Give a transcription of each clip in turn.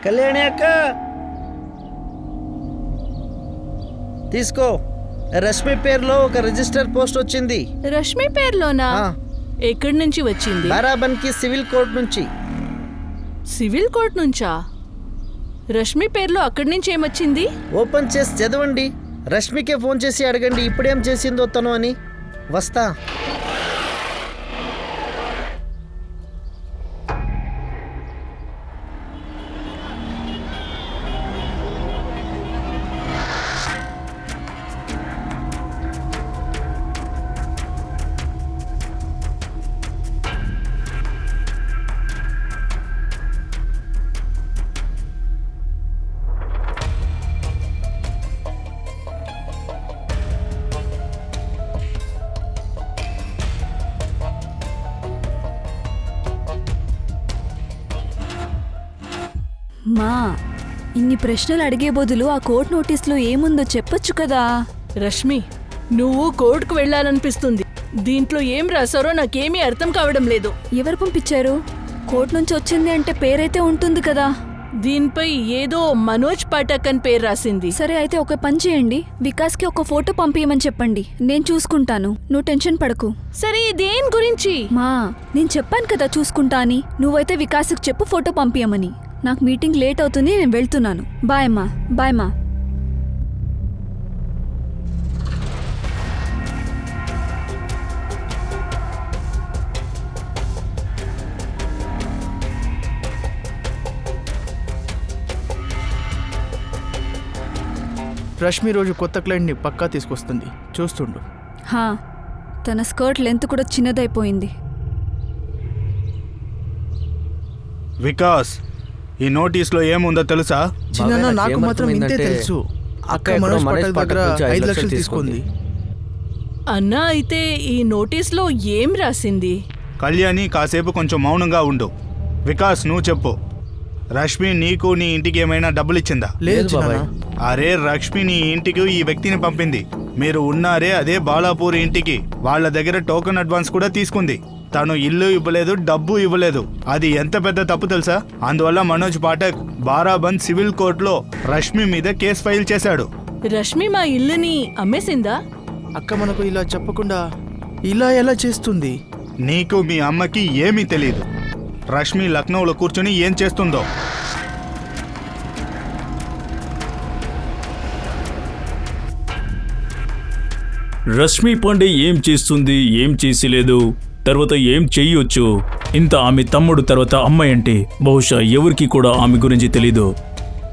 కళ్యాణి అక్క తీసుకో. రష్మి పేరులో ఒక రిజిస్టర్ పోస్ట్ వచ్చింది. రష్మి పేరులోనా? ఎక్కడి నుంచి వచ్చింది? బారాబన్కి సివిల్ కోర్ట్ నుంచి. సివిల్ కోర్ట్ నుంచా? రష్మి పేరులో అక్కడి నుంచి ఏమొచ్చింది? ఓపెన్ చేసి చదవండి. రష్మికే ఫోన్ చేసి అడగండి ఇప్పుడేం చేసిందో తను అని. వస్తా. మా ఇన్ని ప్రశ్నలు అడిగే బదులు ఆ కోర్ట్ నోటీస్లో ఏముందో చెప్పొచ్చు కదా. రష్మి, నువ్వు కోర్టుకు వెళ్ళాలనిపిస్తుంది. దీంట్లో ఏం రాసారో నాకేమీ అర్థం కావడం లేదు. ఎవరు పంపించారు? కోర్ట్ నుంచి వచ్చింది అంటే పేరైతే ఉంటుంది కదా. దీనిపై ఏదో మనోజ్ పాఠక్ అని పేరు రాసింది. సరే అయితే ఒక పని చేయండి, వికాస్కి ఒక ఫోటో పంపించమని చెప్పండి. నేను చూసుకుంటాను, నువ్వు టెన్షన్ పడకు. సరే దేని గురించి? మా నేను చెప్పాను కదా చూసుకుంటా అని. నువ్వైతే వికాస్కి చెప్పు ఫోటో పంపించమని. నాకు మీటింగ్ లేట్ అవుతుంది, నేను వెళ్తున్నాను. బాయ్ అమ్మా. బాయ్ మా. రష్మి రోజు కొత్త క్లయింట్ని పక్కా తీసుకొస్తుంది, చూస్తుండు. హా, తన స్కర్ట్ లెంత్ కూడా చిన్నదైపోయింది. వికాస్, ఈ నోటీస్లో ఏముందో తెలుసా? చిన్న నాకు మాత్రం ఇంతే తెలుసు. అక్క మనోజ్ పటేల్ దగ్గర 5 లక్షలు తీసుకుంది. అన్నా, అయితే ఈ నోటీస్లో ఏం రాసింది? కళ్యాణి, కాసేపు కొంచెం మౌనంగా ఉండు. వికాస్, నువ్వు చెప్పు. రష్మి నీకు నీ ఇంటికి ఏమైనా డబ్బులు ఇచ్చిందా? లేదు బాబాయ్. అరే, రష్మి నీ ఇంటికి ఈ వ్యక్తిని పంపింది. మీరు ఉన్నారే అదే బాలాపూర్ ఇంటికి. వాళ్ళ దగ్గర టోకెన్ అడ్వాన్స్ కూడా తీసుకుంది. తను ఇల్లు ఇవ్వలేదు, డబ్బు ఇవ్వలేదు. అది ఎంత పెద్ద తప్పు తెలుసా? అందువల్ల మనోజ్ పాఠక్ బారాబంద్ సివిల్ కోర్టులో రష్మి మీద కేసు ఫైల్ చేశాడు. రష్మి మా ఇల్లుని అమ్మేసిందా? అక్క మనకు ఇలా చెప్పకుండా ఇలా ఎలా చేస్తుంది? నీకు మీ అమ్మకి ఏమీ తెలియదు. రష్మి లక్నోలో కూర్చొని ఏం చేస్తుందో. రష్మి పాండే ఏం చేస్తుంది, ఏం చేసిలేదు, తర్వాత ఏం చెయ్యొచ్చు. ఇంత ఆమె తమ్ముడు తర్వాత అమ్మాయి అంటే బహుశా ఎవరికి కూడా ఆమె గురించి తెలీదు.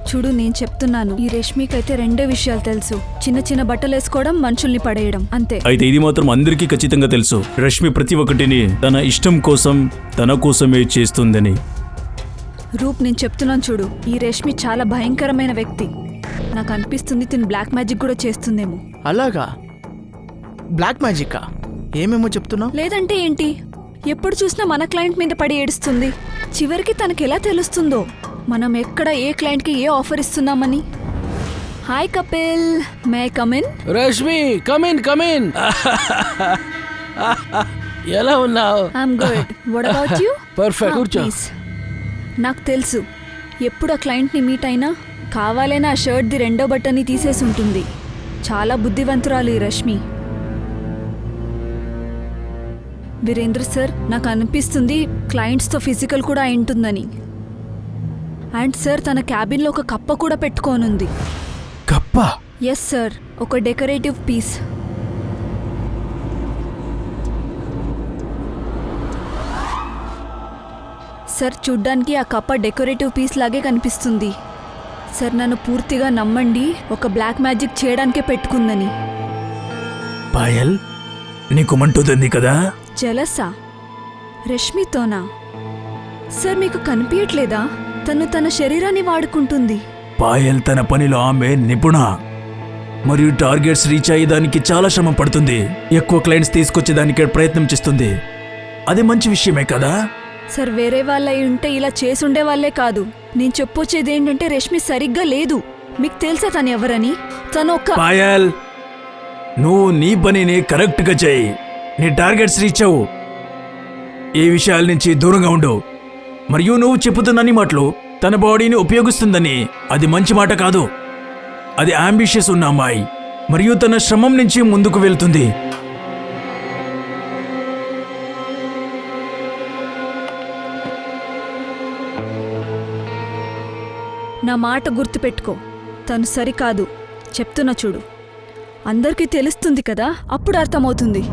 చూడు, నేను చెప్తున్నాను, ఈ రష్మికైతే 2 విషయాలు తెలుసు. చిన్న చిన్న బట్టలు వేసుకోవడం, మనుషుల్ని పడేయడం, అంతే. అయితే ఇది మాత్రం అందరికీ ఖచ్చితంగా తెలుసు, రష్మి ప్రతి ఒక్కటిని తన ఇష్టం కోసం, తన కోసమే చేస్తుందని. రూప్, నేను చెప్తున్నాను చూడు, ఈ రష్మి చాలా భయంకరమైన వ్యక్తి. నాకు అనిపిస్తుంది తిను బ్లాక్ మ్యాజిక్ కూడా చేస్తుందేమో. అలాగా? బ్లాక్ మ్యాజిక్కా? ఏమేమో చెప్తున్నావు? లేదంటే ఏంటి, ఎప్పుడు చూసినా మన క్లయింట్ మీద పడి ఏడుస్తుంది. చివరికి తనకి ఎలా తెలుస్తుందో మనం ఎక్కడ ఏ క్లయింట్కి ఏ ఆఫర్ ఇస్తున్నామని. Hi Kapil, may come in? Rashmi, come in come in. ఎలా ఉన్నావు? I'm good. What about you? Perfect. కూర్చో. నాకు తెలుసు, ఎప్పుడు ఆ క్లయింట్ని మీట్ అయినా కావాలైనా ఆ షర్ట్ది 2వ బట్టని తీసేసి ఉంటుంది. చాలా బుద్ధివంతురాలు ఈ రష్మి. వీరేంద్ర సార్, నాకు అనిపిస్తుంది క్లయింట్స్తో ఫిజికల్ కూడా అయి ఉంటుందని. అండ్ సార్, తన క్యాబిన్లో ఒక కప్ప కూడా పెట్టుకోనుంది. కప్ప? ఎస్ సార్, ఒక డెకరేటివ్ పీస్. సార్, చూడ్డానికి ఆ కప్ప డెకరేటివ్ పీస్ లాగే కనిపిస్తుంది. సార్, నన్ను పూర్తిగా నమ్మండి, ఒక బ్లాక్ మ్యాజిక్ చేయడానికే పెట్టుకుందని. పాయల్, నీకు మంటుంది కదా? జలసా? రష్మితోనా? సార్, మీకు కనిపించట్లేదా? తను తన శరీరాన్ని వాడుకుంటుంది. పాయల్ తన పనిలో ఆమె నిపుణ, మరియు టార్గెట్స్ రీచ్ అయ్యేదానికి చాలా శ్రమ పడుతుంది. ఎక్కువ క్లయింట్స్ తీసుకొచ్చేదానికి ప్రయత్నం చేస్తుంది. అది మంచి విషయమే కదా? సార్, వేరే వాళ్ళై ఉంటే ఇలా చేసుండే వాళ్ళే కాదు. నేను చెప్పొచ్చేది ఏంటంటే రష్మి సరిగ్గా లేదు. మీకు తెలుసా తను ఎవరని? తను ఒక... పాయల్, నువ్వు నీ పనిని కరెక్ట్గా చేయి. నీ టార్గెట్స్ రీచ్ అవ్వు. ఈ విషయాల నుంచి దూరంగా ఉండు. మరియు నువ్వు చెప్పుతున్న అన్ని మాటలు తన బాడీని ఉపయోగిస్తుందని అది మంచి మాట కాదు. అది అంబిషియస్ ఉన్న అమ్మాయి మరియు తన శ్రమం నుంచి ముందుకు వెళ్తుంది. నా మాట గుర్తుపెట్టుకో, తను సరికాదు. చెప్తున్నా చూడు, అందరికీ తెలుస్తుంది కదా, అప్పుడు అర్థమవుతుంది.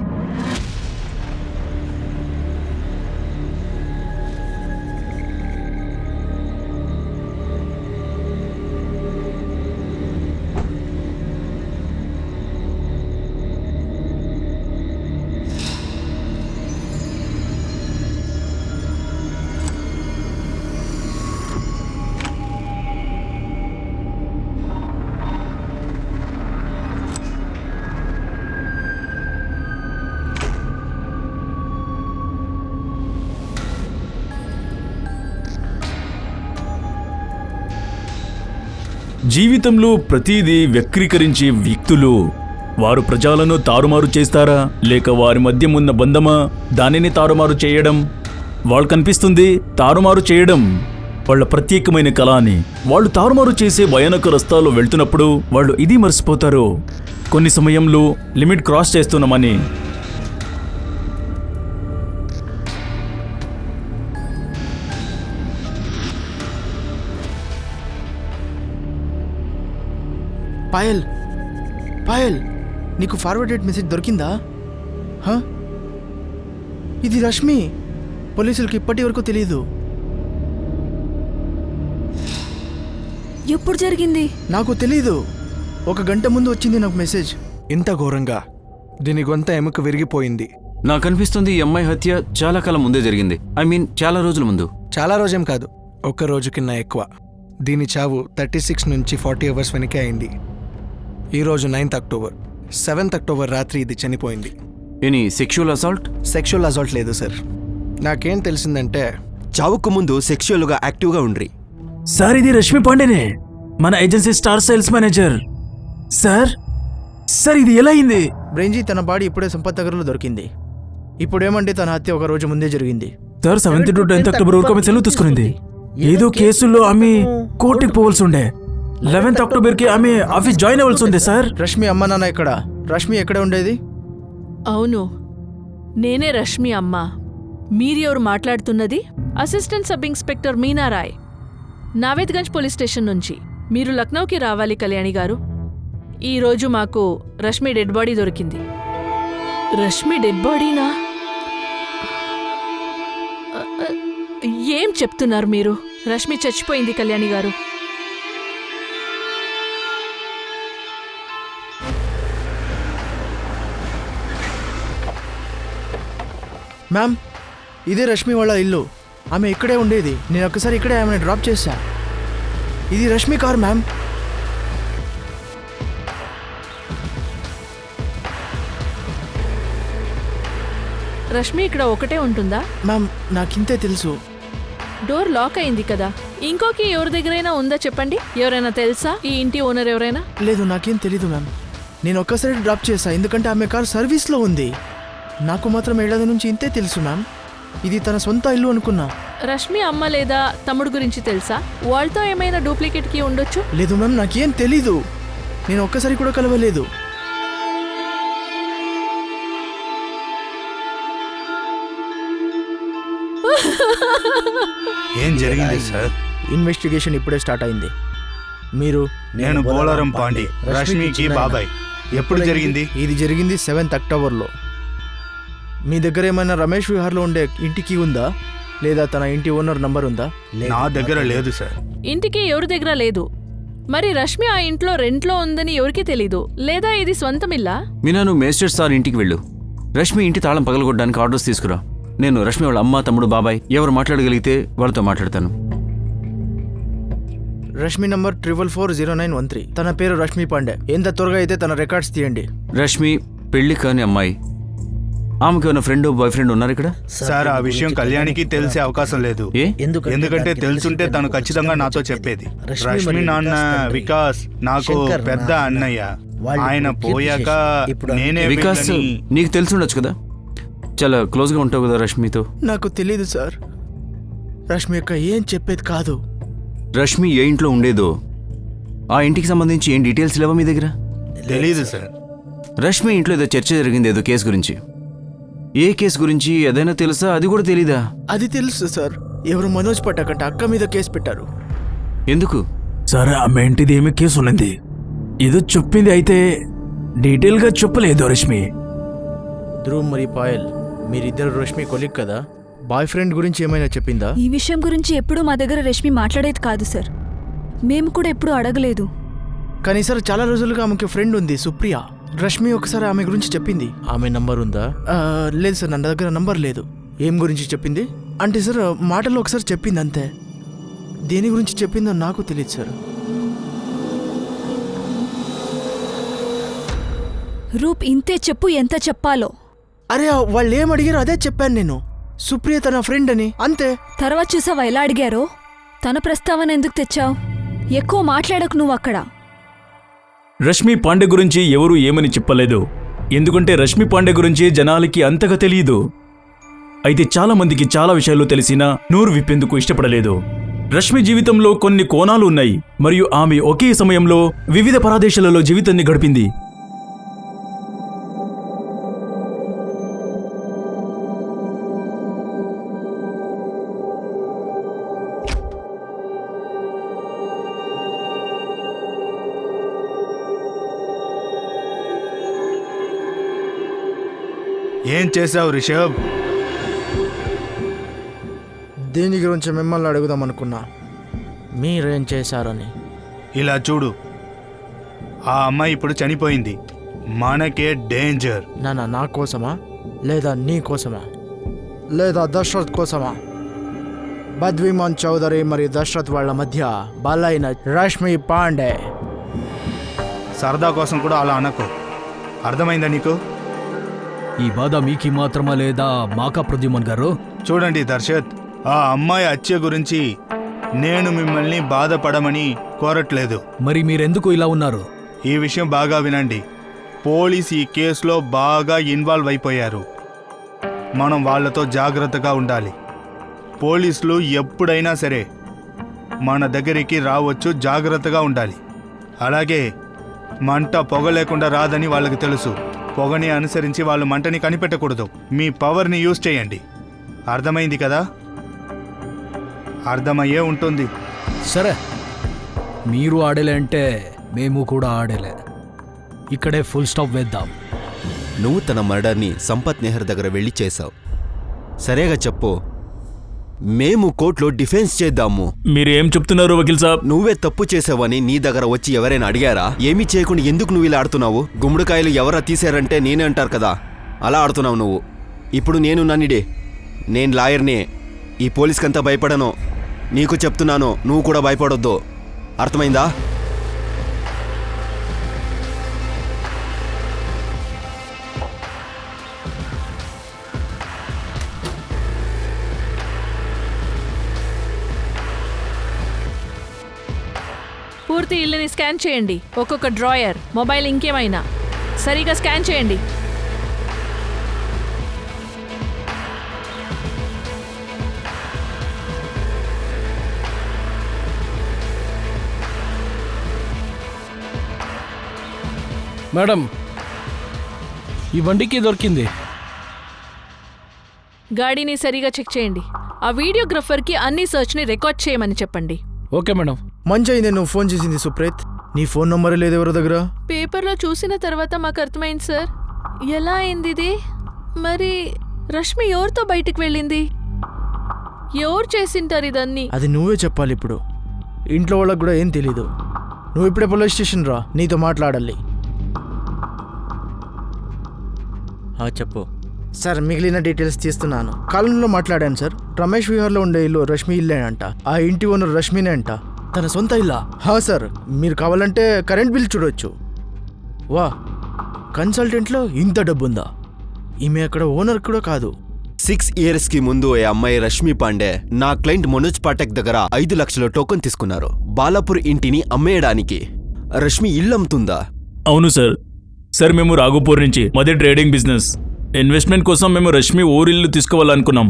జీవితంలో ప్రతిదీ వక్రీకరించే వ్యక్తులు వారు ప్రజలను తారుమారు చేస్తారా లేక వారి మధ్య ఉన్న బంధమా దానిని తారుమారు చేయడం? వాళ్ళు కనిపిస్తుంది తారుమారు చేయడం వాళ్ళ ప్రత్యేకమైన కళ అని. వాళ్ళు తారుమారు చేసే భయానక రస్తాల్లో వెళ్తున్నప్పుడు వాళ్ళు ఇది మర్చిపోతారు, కొన్ని సమయంలో లిమిట్ క్రాస్ చేస్తున్నామని. పాయల్, పాయల్, నీకు ఫార్వర్డెడ్ మెసేజ్ దొరికిందా? హా? ఇది రష్మి. పోలీసులకి ఇప్పటి వరకు తెలియదు. ఎప్పుడు జరిగింది? నాకు తెలీదు. 1 గంట ముందు వచ్చింది నాకు మెసేజ్. ఇంత ఘోరంగా దీని గొంత ఎముక విరిగిపోయింది. నాకు అనిపిస్తుంది ఈ అమ్మాయి హత్య చాలా కాలం ముందే జరిగింది. చాలా రోజుల ముందు. చాలా రోజేం కాదు, 1 రోజు కింద ఎక్కువ. దీని చావు 36 నుంచి 40 అవర్స్ వెనకే అయింది. ఈరోజు 9th అక్టోబర్, 7th అక్టోబర్ రాత్రి ఇది చనిపోయింది. Any sexual assault? Sexual assault లేదు సార్. నాకేం తెలిసిందంటే చావుకు ముందు సెక్షువల్గా యాక్టివ్గా ఉండ్రి. సార్ ఇది రష్మి పాండేనే, మన agency star sales manager. Sir sir ఇది ఎలా అయింది? బ్రెంజీ తన బాడీ ఇప్పుడే సంపత్ నగర్లో దొరికింది. ఇప్పుడేమంటే తన హత్య 1 రోజు ముందే జరిగింది. Sir 7th to 10th October వరకు ఆమె సెలవు తీసుకునింది. ఏదో కేసుల్లో ఆమె కోర్టుకి పోవాల్సి ఉండే. 11th అక్టోబర్కి ఆమె ఆఫీస్ జాయిన్ అవ్వాల్సి ఉంది సార్. రష్మి అమ్మ నాన్న ఎక్కడ? రష్మి ఎక్కడ ఉండేది? అవును, నేనే రష్మి అమ్మ. మీరెవరు మాట్లాడుతున్నది? Assistant sub inspector Meena Rai, Navedganj police station నుంచి. మీరు లక్నోకి రావాలి కళ్యాణి గారు. ఈరోజు మాకు రష్మి డెడ్ బాడీ దొరికింది. రష్మి డెడ్ బాడీనా? ఏం చెప్తున్నారు మీరు? రష్మి చచ్చిపోయింది కళ్యాణి గారు. మ్యామ్, ఇదే రష్మి వాళ్ళ ఇల్లు. ఆమె ఇక్కడే ఉండేది. నేను ఒక్కసారి ఇక్కడే ఆమెను డ్రాప్ చేశా. ఇది రష్మి కార్ మ్యామ్. రష్మి ఇక్కడ ఒకటే ఉంటుందా? మ్యామ్, నాకింతే తెలుసు. డోర్ లాక్ అయింది కదా. ఇంకోకి ఎవరి దగ్గరైనా ఉందా చెప్పండి. ఎవరైనా తెలుసా? ఈ ఇంటి ఓనర్ ఎవరైనా? లేదు, నాకేం తెలీదు మ్యామ్. నేను ఒక్కసారి డ్రాప్ చేశా, ఎందుకంటే ఆమె కార్ సర్వీస్లో ఉంది. నాకు మాత్రం 7 నుంచి ఇంతే తెలుసు మ్యామ్. ఇది తన సొంత ఇల్లు అనుకున్నా. రష్మి అమ్మ లేదా తమ్ముడు గురించి తెలుసా? వాళ్ళతో ఏమైనా డూప్లికేట్ కి ఉండొచ్చు. లేదు మ్యామ్, నాకేం తెలీదు. నేను ఒక్కసారి కూడా కలవలేదు. ఏం జరిగింది సార్? ఇన్వెస్టిగేషన్ ఇప్పుడే స్టార్ట్ అయింది. మీరు? నేను బోలారం పాండి, రష్మికి బాబాయ్. ఎప్పుడు జరిగింది? ఇది జరిగింది 7th అక్టోబర్లో. మీ దగ్గర ఏమైనా రమేష్ విహార్లో ఉండే ఇంటికి ఉందా, లేదా తన ఇంటి ఓనర్ నంబర్ ఉందా? నా దగ్గర లేదు సార్. ఇంటికి ఎవరి దగ్గర లేదు. మరి రష్మి ఆ ఇంట్లో రెంట్లో ఉందని ఎవరికి తెలీదు. లేదా ఇది సొంతం ఇల్లా? మీనా, నువ్వు మేస్టర్ సార్ ఇంటికి వెళ్ళు. రష్మి ఇంటి తాళం పగలగొట్టడానికి ఆర్డర్స్ తీసుకురా. నేను రష్మి వాళ్ళ అమ్మ, తమ్ముడు, బాబాయ్ ఎవరు మాట్లాడగలిగితే వాళ్ళతో మాట్లాడతాను. రష్మి నంబర్ 44400913. తన పేరు రష్మి పాండే. ఎంత త్వరగా అయితే తన రికార్డ్స్ తీయండి. రష్మి పెళ్లి కాని అమ్మాయి. ఆమెకి ఉన్న ఫ్రెండ్, బాయ్ ఫ్రెండ్ ఉన్నారు ఇక్కడ? సార్, ఆ విషయం కళ్యాణికి తెలిసే అవకాశం లేదు. ఏ? ఎందుకంటే తెలుసుంటే తను ఖచ్చితంగా నాతో చెప్పేది. రష్మి నాన్న వికాస్ నాకు పెద్ద అన్నయ్య. ఆయన పోయాక నేనే వికాస్ వీళ్ళని- నీకు తెలుసుండొచ్చు కదా, చాలా క్లోజ్గా ఉంటావు కదా రష్మితో. నాకు తెలీదు సార్. రష్మి యొక్క ఏం చెప్పేది కాదు. రష్మి ఏ ఇంట్లో ఉండేదో ఆ ఇంటికి సంబంధించి ఏం డీటెయిల్స్ లేవా మీ దగ్గర? తెలీదు సార్. రష్మి ఇంట్లో ఏదో చర్చ జరిగింది, ఏదో కేసు గురించి. ఏ కేసు గురించి ఏదైనా తెలుసా? అది కూడా తెలీదా? అది తెలుసు సార్. ఎవరు మనోజ్ పట్టకంట అక్క మీద కేసు పెట్టారు. ఎందుకు? సరే, ఆమె ఇంటిది ఏమి కేసు ఉన్నది, ఏదో చెప్పింది, అయితే డీటెయిల్గా చెప్పలేదు రష్మి. ధ్రువ్ మరి పాయల్, మీరిద్దరు రష్మి కొలిక్ కదా, బాయ్ ఫ్రెండ్ గురించి ఏమైనా చెప్పిందా? ఈ విషయం గురించి ఎప్పుడూ మా దగ్గర రష్మి మాట్లాడేది కాదు సార్. మేము కూడా ఎప్పుడూ అడగలేదు. కానీ సార్ చాలా రోజులుగా ఆమెకి ఫ్రెండ్ ఉంది, సుప్రియ. రష్మి ఒకసారి ఆమె గురించి చెప్పింది. ఆమె నంబర్ ఉందా? లేదు సార్, నా దగ్గర నంబర్ లేదు. ఏం గురించి చెప్పింది అంటే సార్, మాటల్లో ఒకసారి చెప్పింది అంతే. దేని గురించి చెప్పిందో నాకు తెలియదు సార్. రూప్, ఇంతే చెప్పు, ఎంత చెప్పాలో. అరే వాళ్ళు ఏం అడిగారో అదే చెప్పాను నేను. సుప్రియ తన ఫ్రెండ్ అని, అంతే. తర్వాత చూసావా ఎలా అడిగారో? తన ప్రస్తావన ఎందుకు తెచ్చావు? ఎక్కువ మాట్లాడకు నువ్వు అక్కడ. రష్మి పాండే గురించి ఎవరూ ఏమని చెప్పలేదు, ఎందుకంటే రష్మి పాండే గురించి జనాలకి అంతగా తెలియదు. అయితే చాలా మందికి చాలా విషయాలు తెలిసినా నోరు విప్పేందుకు ఇష్టపడలేదు. రష్మి జీవితంలో కొన్ని కోణాలు ఉన్నాయి, మరియు ఆమె ఒకే సమయంలో వివిధ ప్రదేశాలలో జీవితాన్ని గడిపింది. ఏం చేశావు రిషబ్? దేని గురించి మిమ్మల్ని అడుగుదాం అనుకున్నా, మీరేం చేశారని. ఇలా చూడు, ఆ అమ్మాయి ఇప్పుడు చనిపోయింది, మనకే డేంజర్. నా కోసమా, లేదా నీ కోసమా, లేదా దశరథ్ కోసమా? బద్విమాన్ చౌదరి మరియు దశరథ్ వాళ్ళ మధ్య బలైన రష్మి పాండే. సరదా కోసం కూడా అలా అనకు, అర్థమైందా నీకు? ఈ బాధ మీకు మాత్రమా లేదా మాకా ప్రద్యుమన్ గారు? చూడండి దర్శత్, ఆ అమ్మాయి హత్య గురించి నేను మిమ్మల్ని బాధపడమని కోరట్లేదు. మరి మీరెందుకు ఇలా ఉన్నారు? ఈ విషయం బాగా వినండి. పోలీస్ ఈ కేసులో బాగా ఇన్వాల్వ్ అయిపోయారు. మనం వాళ్ళతో జాగ్రత్తగా ఉండాలి. పోలీసులు ఎప్పుడైనా సరే మన దగ్గరికి రావచ్చు, జాగ్రత్తగా ఉండాలి. అలాగే మంట పొగ లేకుండా రాదని వాళ్ళకి తెలుసు. పొగని అనుసరించి వాళ్ళు మంటని కనిపెట్టకూడదు. మీ పవర్ని యూజ్ చేయండి. అర్థమైంది కదా? అర్థమయ్యే ఉంటుంది. సరే, మీరు ఆడలే అంటే మేము కూడా ఆడలే. ఇక్కడే ఫుల్ స్టాప్ వేద్దాం. నువ్వు తన మర్డర్ని సంపత్ నెహర్ దగ్గర వెళ్ళి చేశావు. సరేగా చెప్పు, మేము కోర్టులో డిఫెన్స్ చేద్దాము. మీరు ఏం చెప్తున్నారు వకీల్ సాబ్? నువ్వే తప్పు చేసావని నీ దగ్గర వచ్చి ఎవరైనా అడిగారా? ఏమీ చేయకుండా ఎందుకు నువ్వు ఇలా ఆడుతున్నావు? గుమ్మడికాయలు ఎవరా తీసారంటే నేనే అంటారు కదా, అలా ఆడుతున్నావు నువ్వు. ఇప్పుడు నేను నన్నిడే, నేను లాయర్ని. ఈ పోలీస్కంతా భయపడను. నీకు చెప్తున్నాను, నువ్వు కూడా భయపడొద్దు. అర్థమైందా? పూర్తి ఇల్లుని స్కాన్ చేయండి. ఒక్కొక్క డ్రాయర్, మొబైల్, ఇంకేమైనా సరిగా స్కాన్ చేయండి. మేడం, ఈ బండికి దొరికింది. గాడిని సరిగా చెక్ చేయండి. ఆ వీడియోగ్రఫర్కి అన్ని సర్చ్ని రికార్డ్ చేయమని చెప్పండి. Okay madam. మంచి అయింది నువ్వు ఫోన్ చేసింది సుప్రీత్. నీ ఫోన్ నంబరే లేదు ఎవరి దగ్గర. పేపర్లో చూసిన తర్వాత మాకు అర్థమైంది సార్. ఎలా అయింది ఇది? మరి రష్మి ఎవరితో బయటికి వెళ్ళింది? ఎవరు చేసింటారు ఇదన్నీ? అది నువ్వే చెప్పాలి ఇప్పుడు. ఇంట్లో వాళ్ళకి కూడా ఏం తెలీదు. నువ్వు ఇప్పుడే పోలీస్ స్టేషన్ రా, నీతో మాట్లాడాలి. చెప్పు సార్. మిగిలిన డీటెయిల్స్ తీస్తున్నాను. కాలంలో మాట్లాడాను సార్. రమేష్ విహార్లో ఉండే ఇల్లు రష్మి ఇల్లే అంట. ఆ ఇంటి ఓనర్ రష్మినే అంట. తన సొంత ఇల్లా? సార్, మీరు కావాలంటే కరెంట్ బిల్ చూడొచ్చు. వా, కన్సల్టెంట్లో ఇంత డబ్బుందా? ఈమె అక్కడ ఓనర్ కూడా కాదు. 6 years ముందు ఈ అమ్మాయి రష్మి పాండే నా క్లయింట్ మనోజ్ పాఠక్ దగ్గర 5 లక్షల టోకెన్ తీసుకున్నారు బాలాపూర్ ఇంటిని అమ్మేయడానికి. రష్మి ఇల్లు అమ్ముతుందా? అవును సార్, మేము రాఘోపూర్ నుంచి మాది ట్రేడింగ్ బిజినెస్. ఇన్వెస్ట్మెంట్ కోసం మేము రష్మి ఊరిల్లు తీసుకోవాలనుకున్నాం.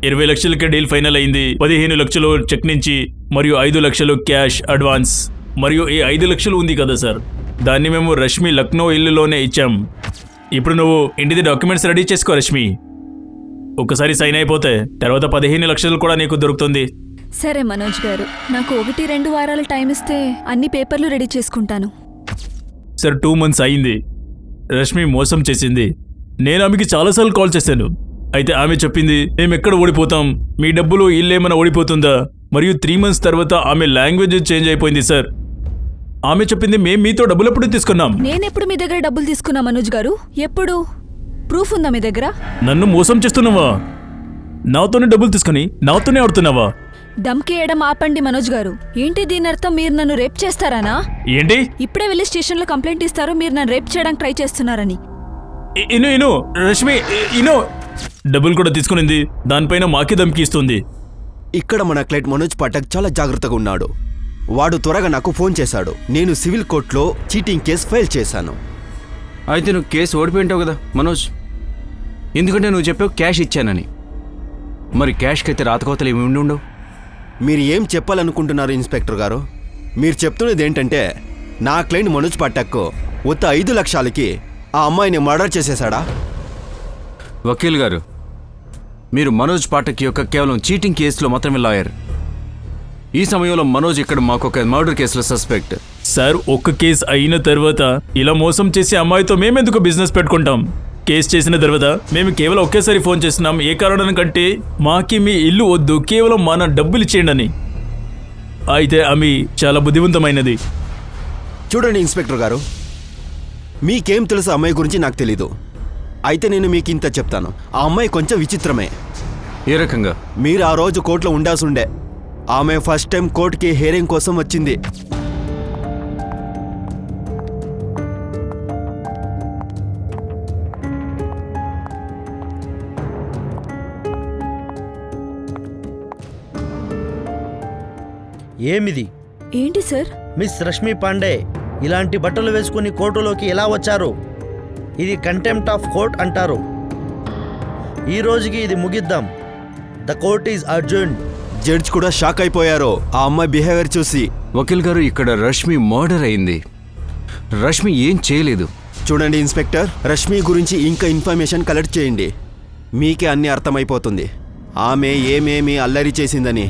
20 లక్షలకే డీల్ ఫైనల్ అయింది. 15 లక్షలు చెక్ నుంచి మరియు 5 లక్షలు క్యాష్ అడ్వాన్స్ మరియు ఈ 5 లక్షలు ఉంది కదా సార్, దాన్ని మేము రష్మి లక్నో ఇల్లులోనే ఇచ్చాం. ఇప్పుడు నువ్వు ఇంటిది డాక్యుమెంట్స్ రెడీ చేసుకో రష్మి. ఒకసారి సైన్ అయిపోతే తర్వాత 15 లక్షలు కూడా నీకు దొరుకుతుంది. సరే మనోజ్ గారు, నాకు 1-2 వారాలు టైం ఇస్తే అన్ని పేపర్లు రెడీ చేసుకుంటాను. సార్ 2 మంత్స్ అయింది. రష్మి మోసం చేసింది. నేను ఆమెకి చాలాసార్లు కాల్ చేశాను. అయితే ఆమె చెప్పింది మేము ఎక్కడ ఓడిపోతాం, మీ డబ్బులు ఇల్లేమైనా ఓడిపోతుందా. మరియు 3 మంత్స్ తర్వాత ఆమె లాంగ్వేజ్ చేంజ్ అయిపోయింది సార్. ఆమె చెప్పింది మేము మీతో డబ్బులు ఎప్పుడు తీసుకున్నాం. నేనెప్పుడు మీ దగ్గర డబ్బులు తీసుకున్నా మనోజ్ గారు? ఎప్పుడు? ప్రూఫ్ ఉందా మీ దగ్గర? నన్ను మోసం చేస్తున్నావా? నాతోనే డబ్బులు తీసుకుని నాతోనే ఆడుతున్నావా? దమ్కేయడం ఆపండి మనోజ్ గారు. ఏంటి దీని అర్థం? మీరు నన్ను రేప్ చేస్తారానా? ఏంటి? ఇప్పుడే వెళ్ళి స్టేషన్లో కంప్లైంట్ ఇస్తారు మీరు నన్ను రేప్ చేయడానికి ట్రై చేస్తున్నారని. ఇను రష్మి ఇను డబ్బులు కూడా తీసుకునింది, దానిపైన మాకి ధమ్కి ఇస్తుంది. ఇక్కడ మన క్లయింట్ మనోజ్ పాఠక్ చాలా జాగ్రత్తగా ఉన్నాడు. వాడు త్వరగా నాకు ఫోన్ చేశాడు. నేను సివిల్ కోర్టులో చీటింగ్ కేసు ఫైల్ చేశాను. అయితే నువ్వు కేసు ఓడిపోయింటావు కదా మనోజ్, ఎందుకంటే నువ్వు చెప్పావు క్యాష్ ఇచ్చానని. మరి క్యాష్కి అయితే రాతకోతలు ఏమి ఉండవు. మీరు ఏం చెప్పాలనుకుంటున్నారు ఇన్స్పెక్టర్ గారు? మీరు చెప్తున్నది ఏంటంటే నా క్లయింట్ మనోజ్ పాఠక్ ఉత్త 5 లక్షలకి ఆ అమ్మాయిని మర్డర్ చేసేశాడా? వకీల్ గారు, మీరు మనోజ్ పాఠక్ యొక్క కేవలం చీటింగ్ కేసులో మాత్రమే లాయర్. ఈ సమయంలో మనోజ్ ఇక్కడ మాకు ఒక మర్డర్ కేసులో సస్పెక్ట్. సార్ ఒక్క కేసు అయిన తర్వాత ఇలా మోసం చేసే అమ్మాయితో మేమెందుకు బిజినెస్ పెట్టుకుంటాం? కేసు చేసిన తర్వాత మేము కేవలం ఒకేసారి ఫోన్ చేస్తున్నాం. ఏ కారణానికంటే మాకి మీ ఇల్లు వద్దు, కేవలం మన డబ్బులు ఇచ్చేయండి అని. అయితే ఆమె చాలా బుద్ధివంతమైనది. చూడండి ఇన్స్పెక్టర్ గారు, మీకేం తెలుసు అమ్మాయి గురించి నాకు తెలీదు. అయితే నేను మీకు ఇంత చెప్తాను, ఆ అమ్మాయి కొంచెం విచిత్రమే. ఏ రకంగా? మీరు ఆ రోజు కోర్టులో ఉండాల్సిండే. ఆమె ఫస్ట్ టైం కోర్టుకి హియరింగ్ కోసం వచ్చింది. ఏమిది? ఏంటి సార్? మిస్ రష్మి పాండే ఇలాంటి బట్టలు వేసుకుని కోర్టులోకి ఎలా వచ్చారు? ఇది కంటెంప్ట్ ఆఫ్ కోర్ట్ అంటారు. ఈ రోజుకి ఇది ముగిద్దాం. The court is urgent. Judge కూడా షాక్ అయిపోయారు ఆ అమ్మాయి బిహేవియర్ చూసి. వకీల్ గారు, ఇక్కడ రష్మి మర్డర్ అయింది. రష్మి ఏం చేయలేదు. చూడండి ఇన్స్పెక్టర్, రష్మి గురించి ఇంకా ఇన్ఫర్మేషన్ కలెక్ట్ చేయండి. మీకే అన్నీ అర్థమైపోతుంది ఆమె ఏమేమి అల్లరి చేసిందని.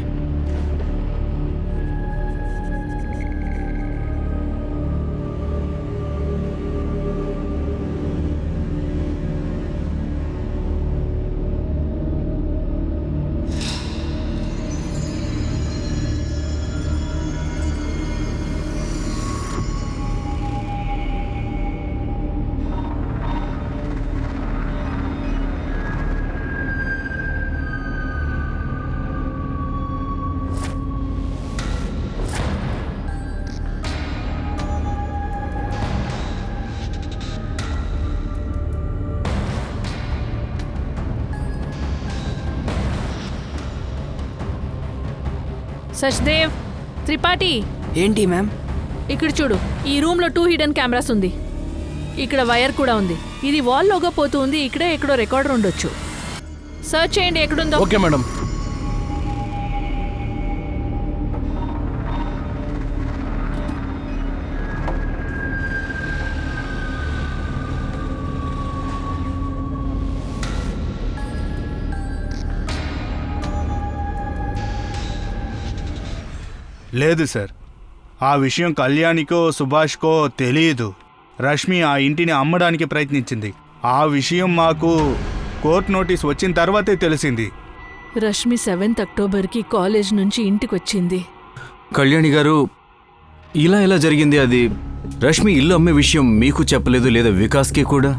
సచ్దేవ్, త్రిపాఠి, ఏంటి మ్యామ్? ఇక్కడ చూడు. ఈ రూమ్లో 2 హిడెన్ కెమెరాస్ ఉంది. ఇక్కడ వైర్ కూడా ఉంది. ఇది వాల్లోగా పోతూ ఉంది. ఇక్కడే ఎక్కడో రికార్డర్ ఉండొచ్చు. సర్చ్ చేయండి ఎక్కడుందో. Okay madam. లేదు సార్, ఆ విషయం కళ్యాణికో సుభాష్కో తెలియదు. రష్మి ఆ ఇంటిని అమ్మడానికి ప్రయత్నించింది. ఆ విషయం మాకు కోర్టు నోటీస్ వచ్చిన తర్వాతే తెలిసింది. రష్మి 7th అక్టోబర్కి కాలేజ్ నుంచి ఇంటికి వచ్చింది. కళ్యాణి గారు, ఇలా జరిగింది. అది రష్మి ఇల్లు అమ్మే విషయం మీకు చెప్పలేదు లేదా వికాస్కి కూడా?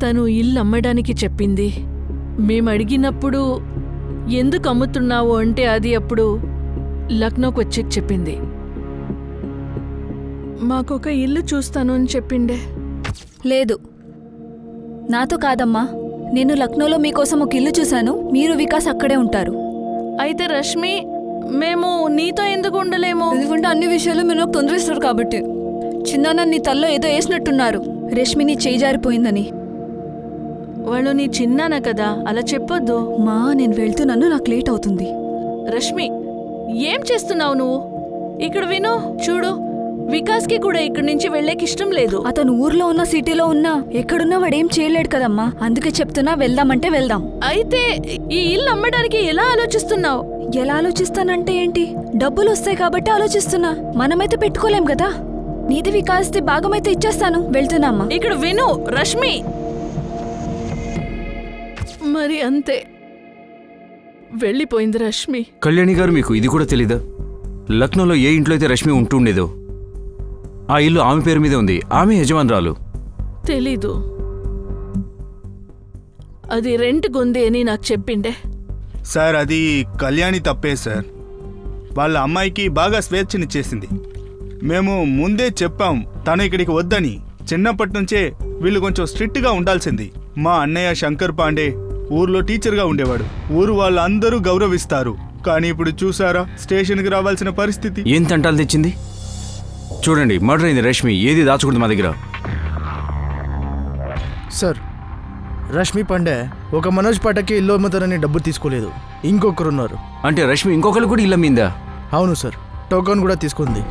తను ఇల్లు అమ్మడానికి చెప్పింది. మేము అడిగినప్పుడు ఎందుకు అమ్ముతున్నావు అంటే అది అప్పుడు లక్నోకి వచ్చి చెప్పింది. మాకొక ఇల్లు చూస్తాను అని చెప్పిండే. లేదు, నాతో కాదమ్మా. నేను లక్నోలో మీకోసం ఒక ఇల్లు చూశాను. మీరు వికాస్ అక్కడే ఉంటారు. అయితే రష్మి, మేము నీతో ఎందుకు ఉండలేము? ఎందుకంటే అన్ని విషయాలు మీరు నాకు తొందర ఇస్తారు కాబట్టి. చిన్న నీ తల్లో ఏదో వేసినట్టున్నారు. రష్మిని చేయి జారిపోయిందని. వాళ్ళు నీ చిన్నాన కదా, అలా చెప్పొద్దు. మా నేను వెళ్తున్నాను, నాకు లేట్ అవుతుంది. రష్మి, ఏం చేస్తున్నావు నువ్వు? ఇక్కడ విను, చూడు, వికాస్కి కూడా ఇక్కడి నుంచి వెళ్ళేకి ఇష్టం లేదు. అతను ఊర్లో ఉన్న సిటీలో ఉన్నా ఎక్కడున్నా వాడేం చేయలేడు కదమ్మా. అందుకే చెప్తున్నా, వెళ్దామంటే వెళ్దాం. అయితే ఈ ఇల్లు అమ్మడానికి ఎలా ఆలోచిస్తున్నావు? ఎలా ఆలోచిస్తానంటే ఏంటి, డబ్బులు వస్తాయి కాబట్టి ఆలోచిస్తున్నా. మనమైతే పెట్టుకోలేం కదా. నీది వికాస్ది భాగమైతే ఇచ్చేస్తాను. వెళ్తున్నామ్మా. ఇక్కడ విను రష్మి, మరి అంతే, వెళ్ళిపోయింది రష్మి. కళ్యాణి గారు, మీకు ఇది కూడా తెలీదా? లక్నోలో ఏ ఇంట్లో అయితే రష్మి ఉంటుండేదో ఆ ఇల్లు ఆమె పేరు మీదే ఉంది. ఆమె యజమానురాలు. తెలీదు, అది రెంట్ గుంది అని నాకు చెప్పిండే. సార్, అది కళ్యాణి తప్పే సార్. వాళ్ళ అమ్మాయికి బాగా స్వేచ్ఛనిచ్చేసింది. మేము ముందే చెప్పాం తను ఇక్కడికి వద్దని. చిన్నప్పటి నుంచే వీళ్ళు కొంచెం స్ట్రిక్ట్గా ఉండాల్సింది. మా అన్నయ్య శంకర్ పాండే ఊర్లో టీచర్గా ఉండేవాడు. ఊరు వాళ్ళందరూ గౌరవిస్తారు. కానీ ఇప్పుడు చూసారా స్టేషన్కి రావాల్సిన పరిస్థితి. ఏం తంటాలు తెచ్చింది? చూడండి, మర్డర్ అయింది రష్మి. ఏది దాచకూడదు మా దగ్గర. సార్, రష్మి పాండే ఒక మనోజ్ పాఠక్కి ఇల్లు అమ్ముతారని డబ్బు తీసుకోలేదు. ఇంకొకరున్నారు. అంటే రష్మి ఇంకొకరు కూడా ఇల్లు అమ్మిందా? అవును సార్, టోకన్ కూడా తీసుకుంది.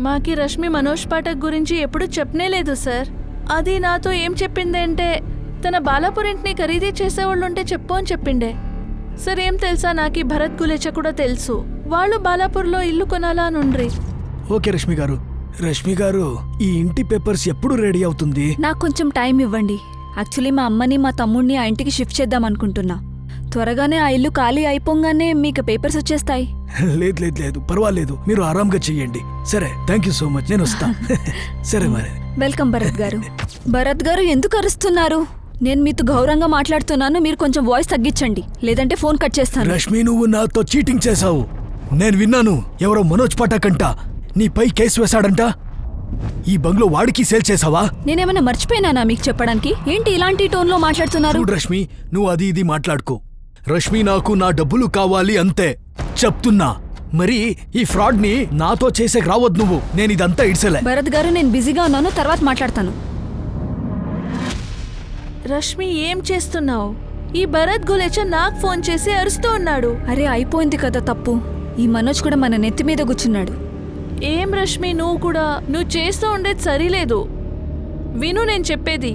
మాకి రష్మి మనోజ్ పాఠక్ గురించి ఎప్పుడు చెప్పనే లేదు సార్. అది నాతో ఏం చెప్పిందంటే తన బాలాపూర్ ఇంటిని ఖరీదీ చేసేవాళ్ళుంటే చెప్పు అని చెప్పిండే. సార్, ఏం తెలుసా, నాకి భరత్ గులేచ కూడా తెలుసు. వాళ్ళు బాలాపూర్లో ఇల్లు కొనాలా నుండ్రి. ఓకే రష్మి గారు. రష్మి గారు, ఈ ఇంటి పేపర్స్ ఎప్పుడు రెడీ అవుతుంది? నాకు కొంచెం టైం ఇవ్వండి. యాక్చువల్లీ మా అమ్మని మా తమ్ముడిని ఆ ఇంటికి షిఫ్ట్ చేద్దాం అనుకుంటున్నా. త్వరగానే ఆ ఇల్లు ఖాళీ అయిపోగానే మీకు పేపర్స్ వచ్చేస్తాయి. లేదు లేదు లేదు, పర్వాలేదు, మీరు ఆరాంగా చెయ్యండి. సరే, థ్యాంక్ యూ సో మచ్, నేను వస్తా. సరే మరి. వెల్కమ్ భరత్ గారు. భరత్ గారు, ఎందుకు అరుస్తున్నారు? నేను మీతో గౌరవంగా మాట్లాడుతున్నాను. మీరు కొంచెం వాయిస్ తగ్గించండి, లేదంటే ఫోన్ కట్ చేస్తాను. రష్మి, నువ్వు నాతో చీటింగ్ చేశావు. నేను విన్నాను. ఎవరో మనోజ్ పాఠక్ అంట నీపై కేసు వేశాడంట. ఈ బంగ్లో వాడికి సేల్ చేసావా? నేనేమైనా మర్చిపోయినానా మీకు చెప్పడానికి? ఏంటి ఇలాంటి టోన్లో మాట్లాడుతున్నారు? చూడు రష్మి, నువ్వు అది ఇది మాట్లాడుకో. రష్మి, నాకు నా డబ్బులు కావాలి అంతే చెప్తున్నా. మరి ఈ ఫ్రాడ్ ని నాతో చేసేకి రావద్దు నువ్వు. నేను ఇదంతా ఇడ్సలే. భరత్ గారు, నేను బిజీగా ఉన్నాను, తర్వాత మాట్లాడతాను. రష్మి, ఏం చేస్తున్నావు? ఈ భరత్ గులేచ నాకు ఫోన్ చేసి అరుస్తూ ఉన్నాడు. అరే, అయిపోయింది కదా తప్పు. ఈ మనోజ్ కూడా మన నెత్తి మీద కూర్చున్నాడు. ఏం రష్మి, నువ్వు చేస్తూ ఉండేది సరిలేదు. విను నేను చెప్పేది.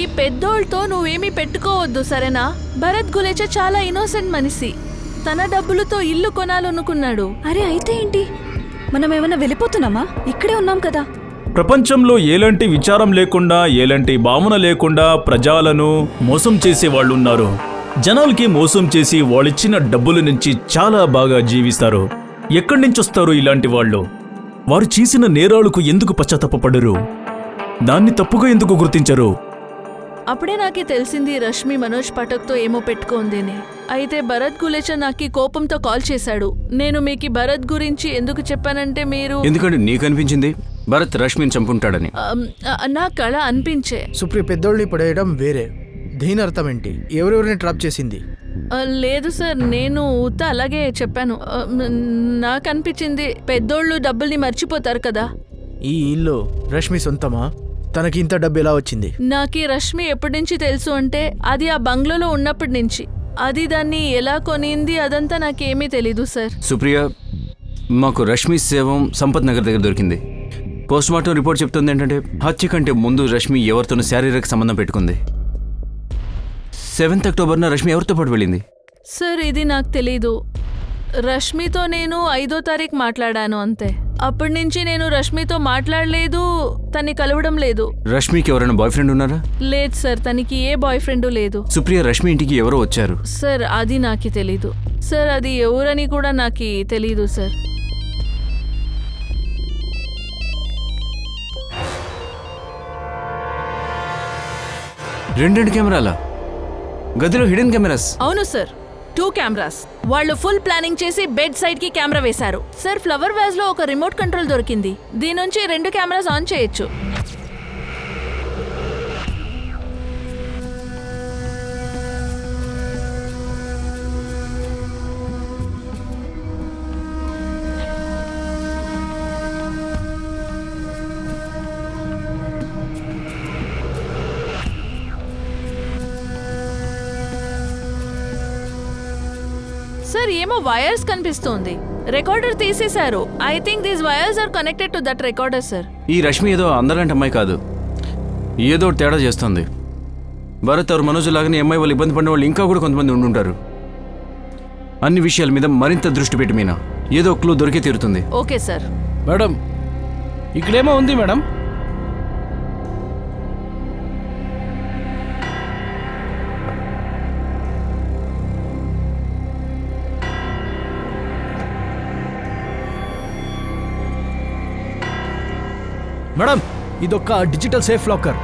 ఈ పెద్దోళ్ళతో నువ్వేమీ పెట్టుకోవద్దు, సరేనా? భరత్ గులేచ చాలా ఇన్నోసెంట్ మనిషి. తన డబ్బులతో ఇల్లు కొనాలనుకున్నాడు. అరే, అయితే ఏంటి? మనం ఏమైనా వెళ్ళిపోతున్నామా? ఇక్కడే ఉన్నాం కదా. ప్రపంచంలో ఎలాంటి విచారం లేకుండా, ఎలాంటి భావన లేకుండా ప్రజలను మోసం చేసే వాళ్ళు ఉన్నారు. జనాలకి మోసం చేసి వాళ్ళిచ్చిన డబ్బుల నుంచి చాలా బాగా జీవిస్తారు. ఎక్కడి నుంచి వస్తారు ఇలాంటి వాళ్ళు? వారు చేసిన నేరాలకు ఎందుకు పశ్చాత్తాపపడరు? దాన్ని తప్పుగా ఎందుకు గుర్తించరు? అప్పుడే నాకే తెలిసింది రష్మి మనోజ్ పాఠక్తో ఏమో పెట్టుకోంది అని. అయితే భరత్ గులేచ నాకి కోపంతో కాల్ చేశాడు. నేను మీకు భరత్ గురించి ఎందుకు చెప్పానంటే మీరు ఎందుకంటే నీకు అనిపించింది భరత్ రష్మిని చంపుంటాడని. నా కళ అనిపించే. సుప్రియ, పెద్దోళ్ళని పడేయడం వేరే. దీని అర్థం ఏంటి? ఎవరెవరిని ట్రాప్ చేసింది? లేదు సార్, నేను ఉత్త అలాగే చెప్పాను. నాకు అనిపించింది పెద్దోళ్ళు డబ్బుల్ని మర్చిపోతారు కదా. ఈ ఇల్లు రష్మి సొంతమా? తనకి ఇంత డబ్బు ఎలా వచ్చింది? నాకి రష్మి ఎప్పటి నుంచి తెలుసు అంటే అది ఆ బంగ్లాలో ఉన్నప్పటి నుంచి. అది దాన్ని ఎలా కొనింది అదంతా నాకేమీ తెలీదు సార్. సుప్రియ, మాకు రష్మి శవం సంపత్ నగర్ దగ్గర దొరికింది. పోస్ట్మార్టం రిపోర్ట్ చెప్తుంది ఏంటంటే హత్య కంటే ముందు రష్మి ఎవరితోనూ శారీరక సంబంధం పెట్టుకుంది. 7th అక్టోబర్న రష్మి ఎవరితో పాటు వెళ్ళింది? సార్, ఇది నాకు తెలీదు. రష్మితో నేను 5వ తారీఖు మాట్లాడాను అంతే. అప్పటి నుంచి నేను రష్మితో మాట్లాడలేదు, తన్ని కలవడం లేదు. రష్మికి ఎవరైనా బాయ్ ఫ్రెండ్ ఉన్నారా? లేదు సార్, తనకి ఏ బాయ్ ఫ్రెండ్ లేదు. సుప్రియ, రష్మి ఇంటికి ఎవరో వచ్చారు. సార్, అది నాకు తెలీదు సార్. అది ఎవరని కూడా నాకు తెలీదు సార్. రెండు కెమెరాలా? గదిలో హిడెన్ కెమెరాస్? అవును సార్, 2 కెమెరాస్. వాళ్ళు ఫుల్ ప్లానింగ్ చేసి బెడ్ సైడ్ కి కెమెరా వేశారు సార్. ఫ్లవర్ వేజ్ లో ఒక రిమోట్ కంట్రోల్ దొరికింది. దీని నుంచి 2 కెమెరాస్ ఆన్ చేయొచ్చు. సార్ ఏమో వైర్స్ కనిపిస్తోంది. రికార్డర్ తీసేశారు. I think these wires are connected to that recorder sir. ఈ రష్మి ఏదో అందరంటే అమ్మాయి కాదు, ఏదో తేడా చేస్తుంది. భరత్ ఎవరు మనోజ్ లాగానే అమ్మాయి వాళ్ళు ఇబ్బంది పడిన వాళ్ళు ఇంకా కూడా కొంతమంది ఉండుంటారు. అన్ని విషయాల మీద మరింత దృష్టి పెట్టి మీనా ఏదో క్లూ దొరికే తీరుతుంది. Okay sir. మేడం ఇక్కడేమో ఉంది మేడం. మేడం ఇదొక డిజిటల్ సేఫ్ లాకర్.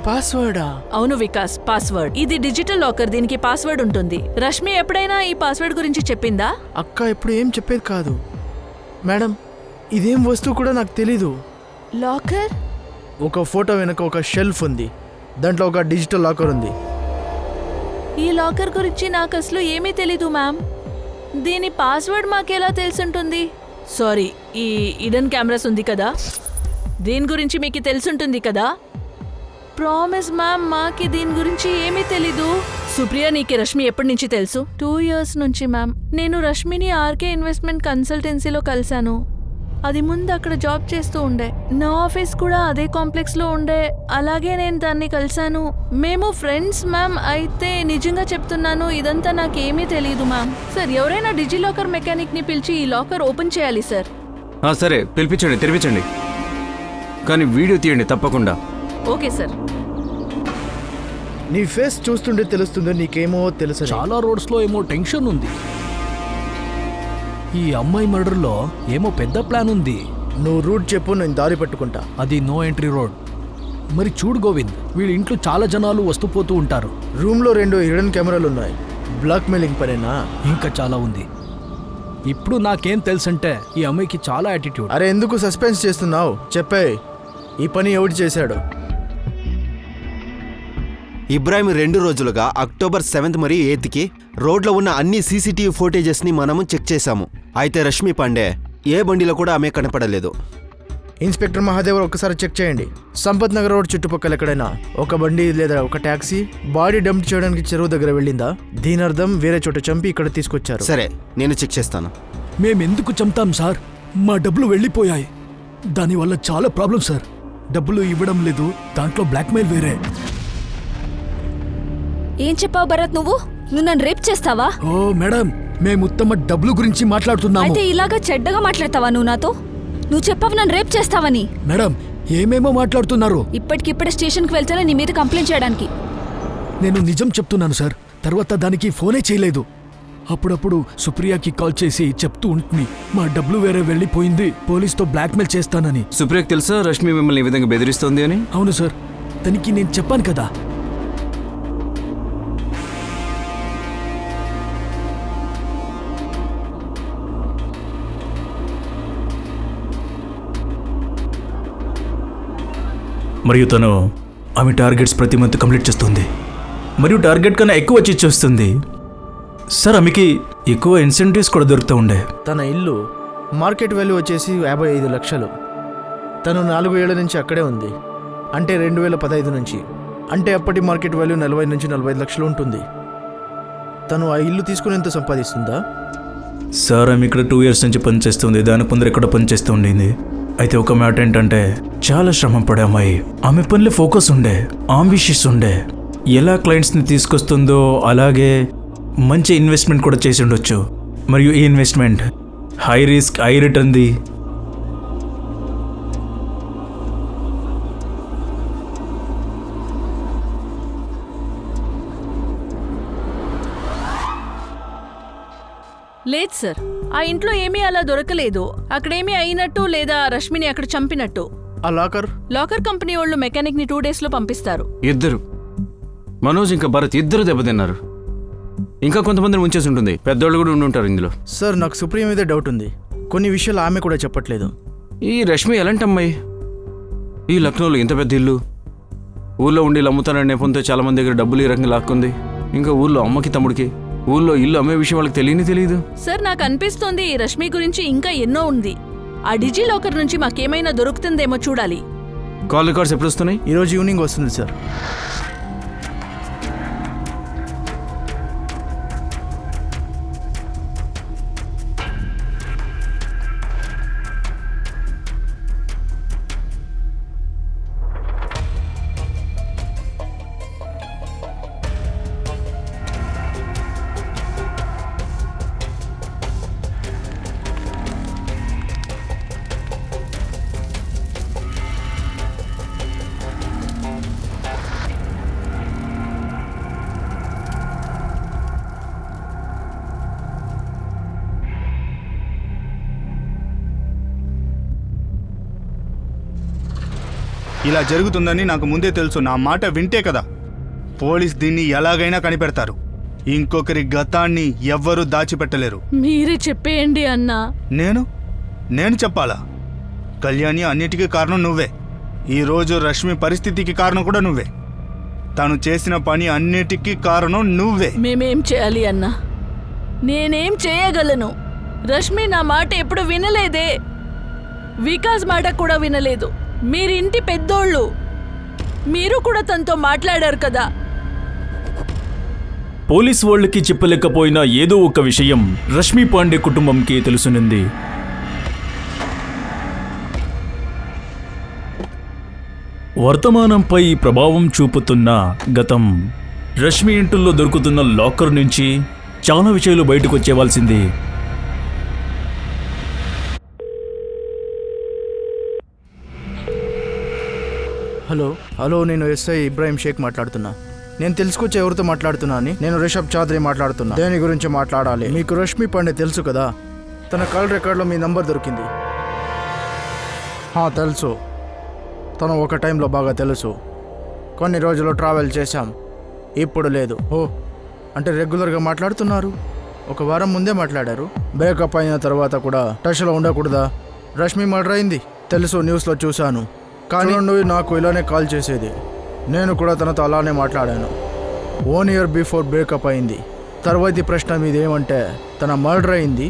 పాస్వర్డా? అవును వికాస్, పాస్వర్డ్. ఇది డిజిటల్ లాకర్, దీనికి పాస్వర్డ్ ఉంటుంది. రష్మి ఎప్పుడైనా ఈ పాస్వర్డ్ గురించి చెప్పిందా? అక్క ఎప్పుడు ఏం చెప్పేది కాదు మేడం. ఇదేం వస్తువు కూడా నాకు తెలీదు. లాకర్? ఒక ఫోటో వెనక ఒక షెల్ఫ్ ఉంది, దాంట్లో ఒక డిజిటల్ లాకర్ ఉంది. ఈ లాకర్ గురించి నాకు అసలు ఏమీ తెలీదు మ్యామ్. దీని పాస్వర్డ్ మాకెలా తెలుసుంటుంది? సారీ, ఈ ఇడెన్ కెమెరాస్ ఉంది కదా, దీని గురించి మీకు తెలుసుంటుంది కదా. ప్రామిస్ మ్యామ్, మాకి దీని గురించి ఏమీ తెలీదు. సుప్రియ, నీకు రష్మి ఎప్పటి నుంచి తెలుసు? 2 years నుంచి మ్యామ్. నేను రష్మిని ఆర్కే ఇన్వెస్ట్మెంట్ కన్సల్టెన్సీలో కలిశాను. అది ముందు అక్కడ జాబ్ చేస్తూ ఉండే. నా ఆఫీస్ కూడా అదే కాంప్లెక్స్లో ఉండే. అలాగే నేను దాన్ని కలిశాను. మేము ఫ్రెండ్స్ మ్యామ్. అయితే నిజంగా చెప్తున్నాను, ఇదంతా నాకేమీ తెలీదు మ్యామ్. సార్, ఎవరైనా డిజి లాకర్ మెకానిక్ని పిలిచి ఈ లాకర్ ఓపెన్ చేయాలి సార్. సరే, పిలిపించండి, తెరిపించండి. కానీ వీడియో తీయండి తప్పకుండా. Okay sir. నీ ఫేస్ చూస్తుంటే తెలుస్తుందో నీకేమో తెలుసు. చాలా రోడ్స్లో ఏమో టెన్షన్ ఉంది. ఈ అమ్మాయి మర్డర్లో ఏమో పెద్ద ప్లాన్ ఉంది. నువ్వు రూట్ చెప్పు, నేను దారి పట్టుకుంటా. అది నో ఎంట్రీ రోడ్. మరి చూడు గోవింద్, వీళ్ళ ఇంట్లో చాలా జనాలు వస్తూ పోతూ ఉంటారు. రూమ్లో 2 హిడెన్ కెమెరాలు ఉన్నాయి. బ్లాక్ మెయిలింగ్ పనేనా? ఇంకా చాలా ఉంది. ఇప్పుడు నాకేం తెలుసంటే ఈ అమ్మాయికి చాలా యాటిట్యూడ్. అరే, ఎందుకు సస్పెన్స్ చేస్తున్నావు? చెప్పే, ఈ పని ఎవడు చేశాడు? ఇబ్రాహిం 2 రోజులుగా అక్టోబర్ 7th మరియు 8th రోడ్లో ఉన్న అన్ని సీసీటీవీ ఫోటేజెస్ని మనము చెక్ చేశాము. అయితే రష్మి పాండే ఏ బండిలో కూడా ఆమె కనపడలేదు. ఇన్స్పెక్టర్ మహాదేవ్, ఒక్కసారి చెక్ చేయండి. సంపత్ నగర్ రోడ్ చుట్టుపక్కల ఎక్కడైనా ఒక బండి లేదా ఒక ట్యాక్సీ బాడీ డంప్ చేయడానికి చెరువు దగ్గర వెళ్ళిందా? దీని అర్థం వేరే చోట చంపి ఇక్కడ తీసుకొచ్చారు. సరే, నేను చెక్ చేస్తాను. మేమెందుకు చంపుతాం సార్? మా డబ్బులు వెళ్ళిపోయాయి. దానివల్ల చాలా ప్రాబ్లం సార్. డబ్బులు ఇవ్వడం లేదు, దాంట్లో బ్లాక్మెయిల్ వేరే. ఏం చెప్పావు భరత్? నువ్వు నన్ను రేప్ చేస్తావా? ఓ మేడం, మేము ఉత్తమ డబ్బులు గురించి మాట్లాడుతున్నాము. అయితే ఇలాగా చెడ్డగా మాట్లాడతావా నువ్వు నాతో? నువ్వు చెప్పావు నన్ను రేప్ చేస్తావని. మేడం, ఏమేమో మాట్లాడుతున్నారు. ఇప్పటికిప్పుడే స్టేషన్కి వెళ్తేనే నీ మీద కంప్లైంట్ చేయడానికి. నేను నిజం చెప్తున్నాను సార్. తర్వాత దానికి ఫోనే చేయలేదు. అప్పుడప్పుడు సుప్రియకి కాల్ చేసి చెప్తూ ఉంటుంది, మా డబ్బులు వేరే వెళ్ళిపోయింది, పోలీస్తో బ్లాక్మెయిల్ చేస్తానని. సుప్రియకు తెలుసా రష్మి మిమ్మల్ని ఈ విధంగా బెదిరిస్తోంది అని? అవును సార్, తనకి నేను చెప్పాను కదా. మరియు తను ఆమె టార్గెట్స్ ప్రతి మంత్ కంప్లీట్ చేస్తుంది, మరియు టార్గెట్ కన్నా ఎక్కువ వచ్చి ఇచ్చేస్తుంది. సార్, ఆమెకి ఎక్కువ ఇన్సెంటివ్స్ కూడా దొరుకుతూ ఉండే. తన ఇల్లు మార్కెట్ వాల్యూ వచ్చేసి 55 లక్షలు. తను 4 ఏళ్ల నుంచి అక్కడే ఉంది, అంటే 2015 నుంచి. అంటే అప్పటి మార్కెట్ వాల్యూ 40 నుంచి 45 లక్షలు ఉంటుంది. తను ఆ ఇల్లు తీసుకుని ఎంత సంపాదిస్తుందా? సార్, ఆమె ఇక్కడ 2 years నుంచి పనిచేస్తుంది. దానికి ముందర ఎక్కడ పనిచేస్తూ ఉండింది. అయితే ఒక మ్యాటర్ ఏంటంటే, చాలా శ్రమ పడే అమ్మాయి. ఆమె పనిలో ఫోకస్ ఉండే, ఆంబిషియస్ ఉండే. ఎలా క్లయింట్స్ని తీసుకొస్తుందో అలాగే మంచి ఇన్వెస్ట్మెంట్ కూడా చేసి ఉండొచ్చు. మరియు ఈ ఇన్వెస్ట్మెంట్ హై రిస్క్ హై రిటర్న్ది. లేదు సార్, ఆ ఇంట్లో ఏమీ అలా దొరకలేదు. అక్కడేమీ అయినట్టు లేదా రష్మిని అక్కడ చంపినట్టు. ఆ లాకర్ కంపెనీ వాళ్ళు మెకానిక్ ని 2 days లో పంపిస్తారు. ఇద్దరు, మనోజ్ ఇంకా భరత్ ఇద్దరు దెబ్బతిన్నారు. ఇంకా కొంతమందిని ఉంచేసి ఉంటుంది. పెద్దోళ్ళు కూడా ఉండుంటారు ఇందులో. సార్, నాకు సుప్రియ మీదే డౌట్ ఉంది. కొన్ని విషయాలు ఆమె కూడా చెప్పట్లేదు. ఈ రష్మి ఎలాంటి అమ్మాయి? ఈ లక్నోలో ఇంత పెద్ద ఇల్లు, ఊళ్ళో ఉండి అమ్ముతానని నెపంతో చాలా మంది దగ్గర డబ్బులు ఈ రకంగా లాక్కుంది. ఇంకా ఊళ్ళో అమ్మకి తమ్ముడికి ఊళ్ళో ఇల్లు అమ్మే విషయం వాళ్ళకి తెలియదు. సార్, నాకు అనిపిస్తోంది ఈ రష్మి గురించి ఇంకా ఎన్నో ఉంది. ఆ డిజి లాకర్ నుంచి మాకేమైనా దొరుకుతుందేమో చూడాలి. కాల్ రికార్డ్స్ ఎప్పుడు వస్తున్నాయి? ఈరోజు ఈవినింగ్ వస్తుంది సార్. ఇలా జరుగుతుందని నాకు ముందే తెలుసు. నా మాట వింటే కదా. పోలీస్ దీన్ని ఎలాగైనా కనిపెడతారు. ఇంకొకరి గతాన్ని ఎవ్వరూ దాచిపెట్టలేరు. మీరే చెప్పేయండి అన్నా. నేను చెప్పాలా? కళ్యాణి, అన్నిటికీ కారణం నువ్వే. ఈరోజు రష్మి పరిస్థితికి కారణం కూడా నువ్వే. తను చేసిన పని అన్నిటికీ కారణం నువ్వే. మేమేం చేయాలి అన్నా? నేనేం చేయగలను? రష్మి నా మాట ఎప్పుడు వినలేదే. వికాస్ మాట కూడా వినలేదు. మీరింటి పెద్దోళ్ళు, మీరు కూడా తనతో మాట్లాడారు కదా. పోలీస్ వాళ్ళకి చెప్పలేకపోయినా ఏదో ఒక విషయం రష్మి పాండే కుటుంబంకి తెలుసునింది. వర్తమానంపై ప్రభావం చూపుతున్న గతం. రష్మి ఇంటిలో దొరుకుతున్న లాకర్ నుంచి చాలా విషయాలు బయటకు వచ్చేవాల్సింది. హలో, నేను ఎస్ఐ ఇబ్రాహిం షేక్ మాట్లాడుతున్నా. నేను తెలుసుకొచ్చి ఎవరితో మాట్లాడుతున్నా అని. నేను రిషబ్ చౌదరి మాట్లాడుతున్నా. దేని గురించి మాట్లాడాలి? మీకు రష్మి పాండే తెలుసు కదా. తన కాల్ రికార్డులో మీ నంబర్ దొరికింది. తెలుసు. తను ఒక టైంలో బాగా తెలుసు. కొన్ని రోజులు ట్రావెల్ చేశాం, ఇప్పుడు లేదు. అంటే రెగ్యులర్గా మాట్లాడుతున్నారు? ఒక వారం ముందే మాట్లాడారు. బ్రేకప్ అయిన తర్వాత కూడా టచ్లో ఉండకూడదా? రష్మి మర్డర్ అయింది తెలుసు, న్యూస్లో చూశాను. కానీ నువ్వు నాకు ఇలానే కాల్ చేసేది. నేను కూడా తనతో అలానే మాట్లాడాను. 1 year బిఫోర్ బ్రేకప్ అయింది. తర్వాతి ప్రశ్న మీదేమంటే, తన మర్డర్ అయింది,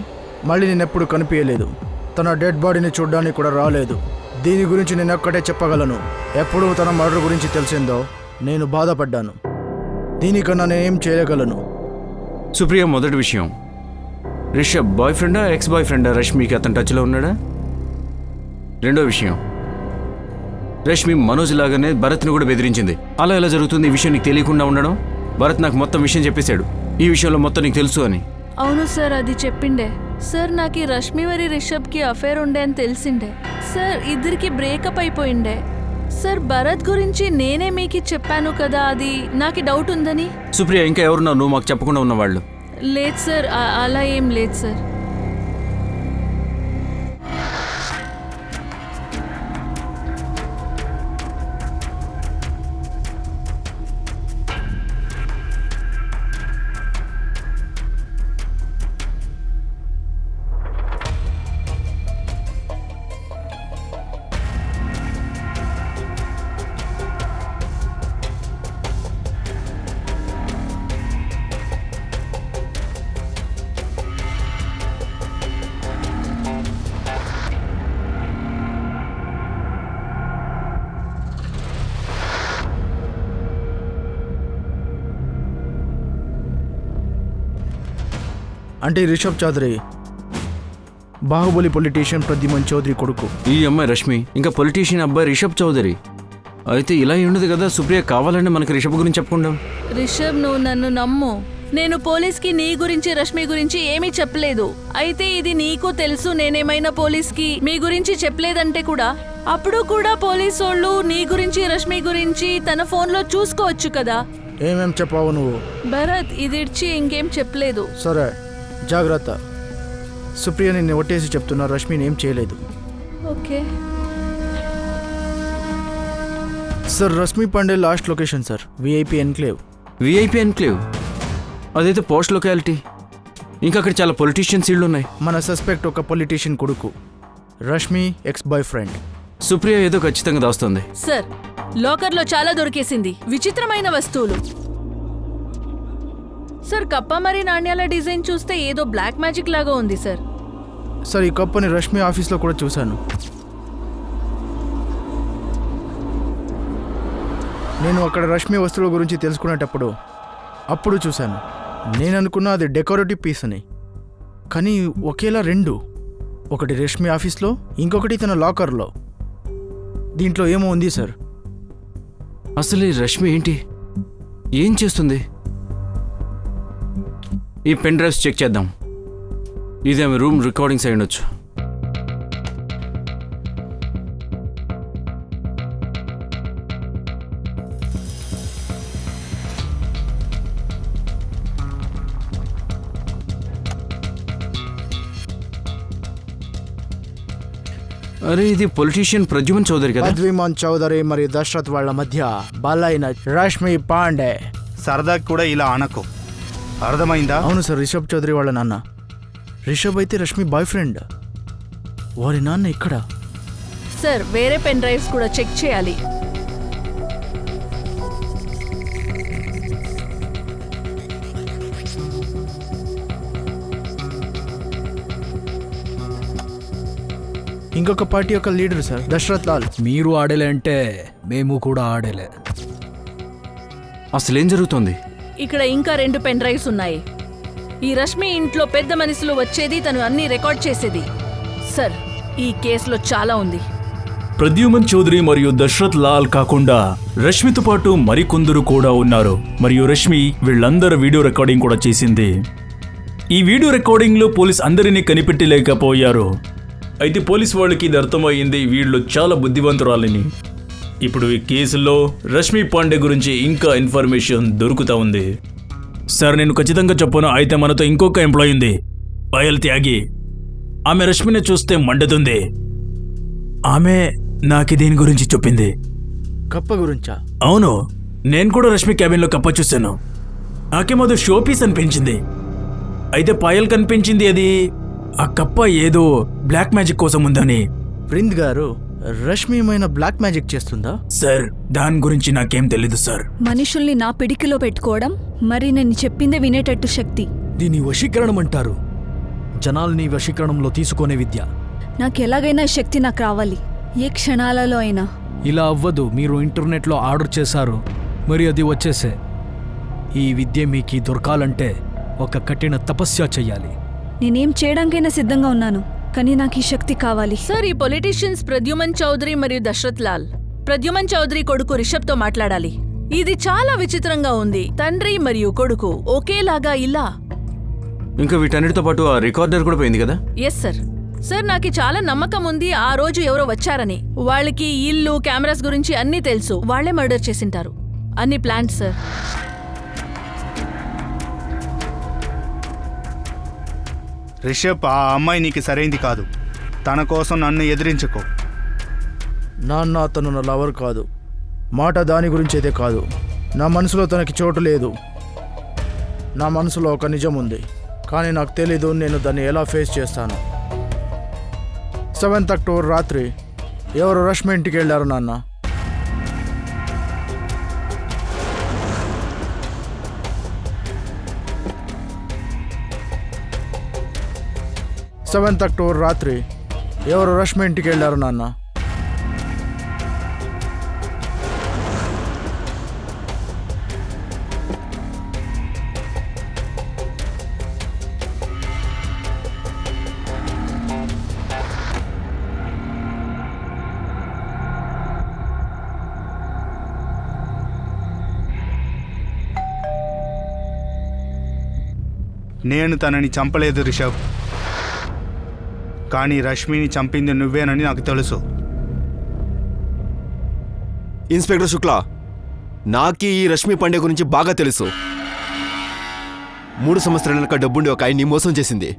మళ్ళీ నేను ఎప్పుడు కనిపించలేదు. తన డెడ్ బాడీని చూడడానికి కూడా రాలేదు. దీని గురించి నేను ఒక్కటే చెప్పగలను, ఎప్పుడు తన మర్డర్ గురించి తెలిసిందో నేను బాధపడ్డాను. దీనికన్నా నేనేం చేయగలను? సుప్రియ, మొదటి విషయం, రిషబ్ బాయ్ ఫ్రెండా ఎక్స్ బాయ్ ఫ్రెండా? రష్మికి అతను టచ్లో ఉన్నాడా? రెండో విషయం, రష్మి మనోజ్ లాగానే భరత్ని కూడా బెదిరించింది. అలా ఎలా జరుగుతుంది? ఈ విషయం నీకు తెలియకుండా ఉండడం? భరత్ నాకు మొత్తం విషయం చెప్పేశాడు, ఈ విషయంలో మొత్తం నీకు తెలుసు అని. అవును సార్, అది చెప్పిండే సార్. నాకు ఈ రష్మి మరి రిషబ్కి అఫేర్ ఉండే అని తెలిసిండే సార్. ఇద్దరికి బ్రేకప్ అయిపోయిండే సార్. భరత్ గురించి నేనే మీకు చెప్పాను కదా, అది నాకు డౌట్ ఉందని. సుప్రియ, ఇంకా ఎవరున్నావు నువ్వు మాకు చెప్పకుండా ఉన్నవాళ్ళు? లేదు సార్, అలా ఏం లేదు సార్. అంటే రిషబ్ చౌదరి బాహుబలి పొలిటీషియన్ ప్రద్యుమన్ చౌదరి కొడుకు. ఈ అమ్మాయి రష్మి, ఇంకా పొలిటీషియన్ అబ్బాయి రిషబ్ చౌదరి. అయితే ఇలా ఉండదు కదా, సుప్రియ కావాలంటే మనకి రిషబ్ గురించి చెప్పకుండా. రిషబ్, నువ్వు నన్ను నమ్ము. నేను పోలీస్కి నీ గురించి రష్మి గురించి ఏమీ చెప్పలేదు. అయితే ఇది నీకు తెలుసు, నేనేమైనా పోలీస్కి మీ గురించి చెప్పలేదంటే కూడా అప్పుడు కూడా పోలీసు వాళ్ళు నీ గురించి రష్మి గురించి తన ఫోన్లో చూసుకోవచ్చు కదా. ఏమేం చెప్పావు నువ్వు? భరత్, ఇది ఇడ్చి ఇంకేం చెప్పలేదు. సరే, జాగ్రత్త. సుప్రియ నిన్ను ఒట్టేసి చెప్తున్నా, రష్మిని ఏం చేయలేదు. Okay sir. Rashmi Pandey last location sir, VIP enclave. VIP enclave? అదైతే పోస్ట్ లొకాలిటీ. ఇంకా అక్కడ చాలా పొలిటీషియన్స్ ఇళ్ళు ఉన్నాయి. మన సస్పెక్ట్ ఒక పొలిటీషియన్ కొడుకు, Rashmi X boy friend. Supriya ఏదో ఖచ్చితంగా దాస్తుంది. సార్, లాకర్లో చాలా దొరికేసింది, విచిత్రమైన వస్తువులు. సార్, కప్ప మరి నాణ్యాల డిజైన్ చూస్తే ఏదో బ్లాక్ మ్యాజిక్ లాగా ఉంది సార్. సార్, ఈ కప్పని రష్మి ఆఫీస్లో కూడా చూశాను. నేను అక్కడ రష్మి వస్తువుల గురించి తెలుసుకునేటప్పుడు అప్పుడు చూశాను. నేను అనుకున్నా అది డెకరేటివ్ పీస్ అని, కానీ ఒకేలా రెండు. ఒకటి రష్మి ఆఫీస్లో, ఇంకొకటి తన లాకర్లో. దీంట్లో ఏమో ఉంది సార్. అసలు ఈ రష్మి ఏంటి, ఏం చేస్తుంది? ఈ పెన్ డ్రైవ్స్ చెక్ చేద్దాం. ఇది ఆమె రూమ్ రికార్డింగ్స్ అయి ఉండొచ్చు. అరే ఇది పొలిటీషియన్ ప్రద్యుమన్ చౌదరి కదా? పద్విమాన్ చౌదరి మరియు దశరథ్ వాళ్ళ మధ్య బలైన రష్మి పాండే. సరదాకి కూడా ఇలా అనకు, అర్థమైందా? అవును సార్, రిషబ్ చౌదరి వాళ్ళ నాన్న. రిషబ్ అయితే రష్మి బాయ్ ఫ్రెండ్. వారి నాన్న ఇక్కడ. సార్ వేరే పెన్ డ్రైవ్స్ కూడా చెక్ చేయాలి. ఇంకొక పార్టీ యొక్క లీడర్ సార్, దశరథ్ లాల్. మీరు ఆడేలే అంటే మేము కూడా ఆడేలే. అసలేం జరుగుతోంది? ఇక్కడ ఇంకా 2 పెన్ డ్రైవ్స్ ఉన్నాయి. ఈ రష్మి ఇంట్లో పెద్ద మనుషులు వచ్చేది, తను అన్ని రికార్డ్ చేసేది. సార్ ఈ కేసులో చాలా ఉంది. ప్రద్యుమన్ చౌదరి మరియు దశరథ్ లాల్ కాకుండా రష్మితో పాటు మరికొందరు కూడా ఉన్నారు. మరియు రష్మి వీళ్ళందరి వీడియో రికార్డింగ్ కూడా చేసింది. ఈ వీడియో రికార్డింగ్లో పోలీస్ అందరినీ కనిపెట్టలేకపోయారు. అయితే పోలీస్ వాళ్ళకి ఇది అర్థమైంది, వీళ్ళు చాలా బుద్ధివంతురాలని. ఇప్పుడు ఈ కేసులో రష్మి పాండే గురించి ఇంకా ఇన్ఫర్మేషన్ దొరుకుతా ఉంది. సార్ నేను ఖచ్చితంగా చెప్పను. అయితే మనతో ఇంకొక ఎంప్లాయ్ ఉంది, పాయల్ త్యాగి. ఆమె రష్మిని చూస్తే మండుతుంది. ఆమె నాకు దీని గురించి చెప్పింది. కప్ప గురించా? అవును, నేను కూడా రష్మి క్యాబిన్లో కప్ప చూశాను. నాకేమో అది షో పీస్ అనిపించింది. అయితే పాయల్ కనిపించింది అది ఆ కప్ప ఏదో బ్లాక్ మ్యాజిక్ కోసం ఉందని. ప్రింద్ గారు, రష్మి ఏమైనా బ్లాక్ మ్యాజిక్ చేస్తుందా? సార్ దాని గురించి నాకేం తెలీదు సార్. మనుషుల్ని నా పిడికిలో పెట్టుకోవడం, మరి నేను చెప్పిందే వినేటట్టు శక్తి. దీని వశీకరణం అంటారు. జనాల్ని వశీకరణంలో తీసుకునే విద్య. నాకు ఎలాగైనా ఈ శక్తి నాకు రావాలి, ఏ క్షణాలలో అయినా. ఇలా అవ్వదు. మీరు ఇంటర్నెట్లో ఆర్డర్ చేశారు, మరి అది వచ్చేసే. ఈ విద్య మీకు దొరకాలంటే ఒక కఠిన తపస్య చెయ్యాలి. నేనేం చేయడానికైనా సిద్ధంగా ఉన్నాను, కానీ నాకు ఈ శక్తి కావాలి. సార్ ఈ పొలిటీషియన్స్ ప్రద్యుమన్ చౌదరి మరియు దశరథ్ లాల్. ప్రద్యుమన్ చౌదరి కొడుకు రిషబ్తో మాట్లాడాలి. ఇది చాలా విచిత్రంగా ఉంది. తండ్రి మరియు కొడుకు ఒకేలాగా ఇలా. ఇంకా వీటన్నిటితో పాటు ఆ రికార్డర్ కూడా పోయింది కదా? Yes sir. సార్ నాకు చాలా నమ్మకం ఉంది ఆ రోజు ఎవరో వచ్చారని. వాళ్ళకి ఇల్లు, కెమెరాస్ గురించి అన్నీ తెలుసు. వాళ్లే మర్డర్ చేసింటారు. అన్ని ప్లాన్స్ సార్. రిషబ్, ఆ అమ్మాయి నీకు సరైంది కాదు. తన కోసం నన్ను ఎదిరించుకో. నాన్న అతను నా లవర్ కాదు. మాట దాని గురించి అయితే కాదు. నా మనసులో తనకి చోటు లేదు. నా మనసులో ఒక నిజం ఉంది, కానీ నాకు తెలీదు నేను దాన్ని ఎలా ఫేస్ చేస్తాను. 7th అక్టోబర్ రాత్రి ఎవరు రష్మి ఇంటికి వెళ్ళారు నాన్న. అక్టోబర్ రాత్రి ఎవరు రష్మి ఇంటికి వెళ్ళారు నాన్న. నేను తనని చంపలేదు రిషబ్, కానీ రష్మిని చంపింది నువ్వేనని నాకు తెలుసు. ఇన్స్పెక్టర్ శుక్లా, నాకి ఈ రష్మి పాండే గురించి బాగా తెలుసు. 3 సంవత్సరాల వెనక డబ్బుండి ఒక ఆయన్ని మోసం చేసింది.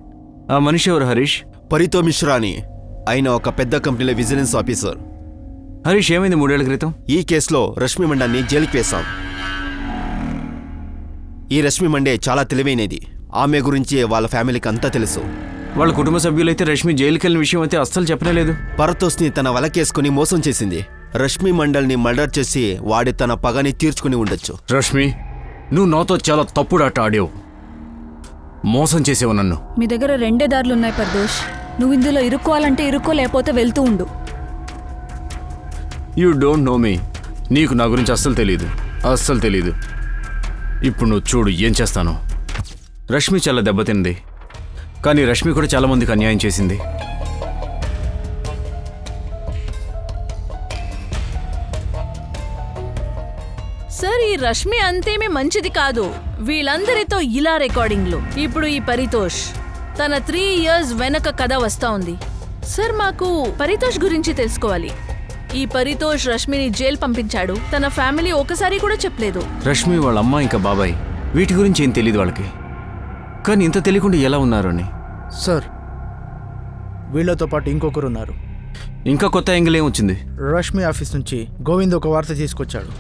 ఆ మనిషి ఎవరు హరీష్? పరితో మిశ్రా అని. ఆయన ఒక పెద్ద కంపెనీలో విజిలెన్స్ ఆఫీసర్. హరీష్ ఏమైంది 3 ఏళ్ల క్రితం? ఈ కేసులో రష్మి మండాన్ని జైలుకి వేశాం. ఈ రష్మి మండే చాలా తెలివైనది. ఆమె గురించి వాళ్ళ ఫ్యామిలీకి అంతా తెలుసు. వాళ్ళ కుటుంబ సభ్యులైతే రష్మి జైలుకి వెళ్ళిన విషయం అయితే అస్సలు చెప్పలేదు. పరతోస్ని తన వలకేసుకుని మోసం చేసింది. రష్మి మండల్ని మర్డర్ చేసి వాడి తన పగని తీర్చుకుని ఉండొచ్చు. రష్మి, నువ్వు నాతో చాలా తప్పుడు ఆట ఆడావు. మోసం చేసేవు నన్ను. మీ దగ్గర 2 దారులున్నాయి పర్దోష్. నువ్వు ఇందులో ఇరుక్కోవాలంటే ఇరుక్కో, లేకపోతే వెళ్తూ ఉండు. యూ డోంట్ నో మీ. నీకు నా గురించి అస్సలు తెలీదు, అస్సలు తెలీదు. ఇప్పుడు నువ్వు చూడు ఏం చేస్తాను. రష్మి చాలా దెబ్బతింది, కానీ రష్మి కూడా చాలా మందికి అన్యాయం చేసింది. సార్ ఈ రష్మి అంతేమీ మంచిది కాదు. వీళ్ళందరితో ఇలా రికార్డింగ్లు. ఇప్పుడు ఈ పరితోష్, తన 3 years వెనక కథ వస్తా ఉంది. సార్ మాకు పరితోష్ గురించి తెలుసుకోవాలి. ఈ పరితోష్ రష్మిని జైలు పంపించాడు. తన ఫ్యామిలీ ఒకసారి కూడా చెప్పలేదు. రష్మి వాళ్ళ అమ్మ ఇంకా బాబాయ్ వీటి గురించి ఏం తెలియదు వాళ్ళకి. కానీ ఇంత తెలియకుండా ఎలా ఉన్నారు అని. సార్, వీళ్ళతో పాటు ఇంకొకరు ఉన్నారు. ఇంకా కొత్త యాంగిల్ ఏం వచ్చింది? రష్మి ఆఫీస్ నుంచి గోవింద్ ఒక వార్త తీసుకొచ్చాడు.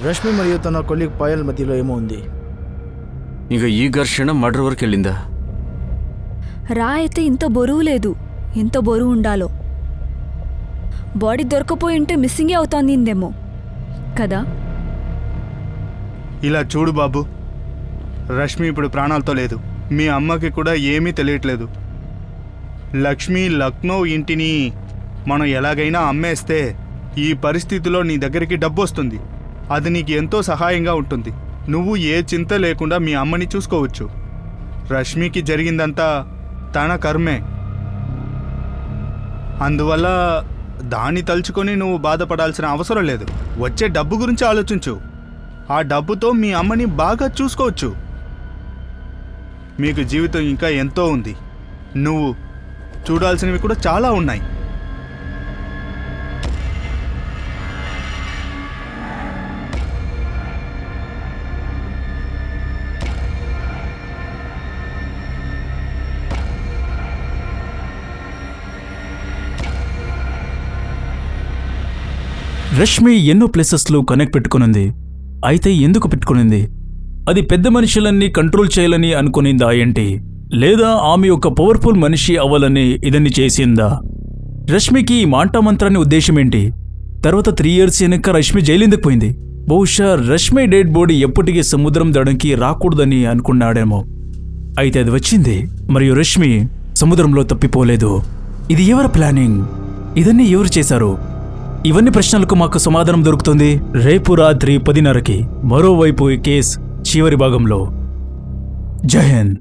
రష్మి మరియు తన కొలీగ్ పాయల్ మధ్యలో ఏమో ఉంది. ఇక ఈ ఘర్షణ మర్డర్ వరకు వెళ్ళిందా? రా అయితే ఇంత బరువు లేదు. ఎంత బరువు ఉండాలో. బాడీ దొరకపోయి ఉంటే మిస్సింగే అవుతోందేమో కదా. ఇలా చూడు బాబు, రష్మి ఇప్పుడు ప్రాణాలతో లేదు. మీ అమ్మకి కూడా ఏమీ తెలియట్లేదు. లక్ష్మి లక్నో ఇంటిని మనం ఎలాగైనా అమ్మేస్తే ఈ పరిస్థితిలో నీ దగ్గరికి డబ్బు వస్తుంది. అది నీకు ఎంతో సహాయంగా ఉంటుంది. నువ్వు ఏ చింత లేకుండా మీ అమ్మని చూసుకోవచ్చు. రష్మికి జరిగిందంతా తన కర్మే. అందువల్ల దాన్ని తలుచుకొని నువ్వు బాధపడాల్సిన అవసరం లేదు. వచ్చే డబ్బు గురించి ఆలోచించు. ఆ డబ్బుతో మీ అమ్మని బాగా చూసుకోవచ్చు. మీకు జీవితం ఇంకా ఎంతో ఉంది. నువ్వు చూడాల్సినవి కూడా చాలా ఉన్నాయి. రష్మి ఎన్నో ప్లేసెస్లో కనెక్ట్ పెట్టుకునింది. అయితే ఎందుకు పెట్టుకునింది? అది పెద్ద మనుషులన్నీ కంట్రోల్ చేయాలని అనుకునిందా ఏంటి? లేదా ఆమె ఒక పవర్ఫుల్ మనిషి అవ్వాలని ఇదన్ని చేసిందా? రష్మికి ఈ మాంటామంత్రాన్ని ఉద్దేశం ఏంటి? తర్వాత 3 years వెనక రష్మి జైలెందుకు పోయింది? బహుశా రష్మి డెడ్ బాడీ ఎప్పటికీ సముద్రం దడంకి రాకూడదని అనుకున్నాడేమో. అయితే అది వచ్చింది, మరియు రష్మి సముద్రంలో తప్పిపోలేదు. ఇది ఎవరి ప్లానింగ్? ఇదన్నీ ఎవరు చేశారు? ఇవన్నీ ప్రశ్నలకు మాకు సమాధానం దొరుకుతుంది రేపు రాత్రి 10:30కి. మరోవైపు ఈ కేస్ చివరి భాగంలో. జై హింద్.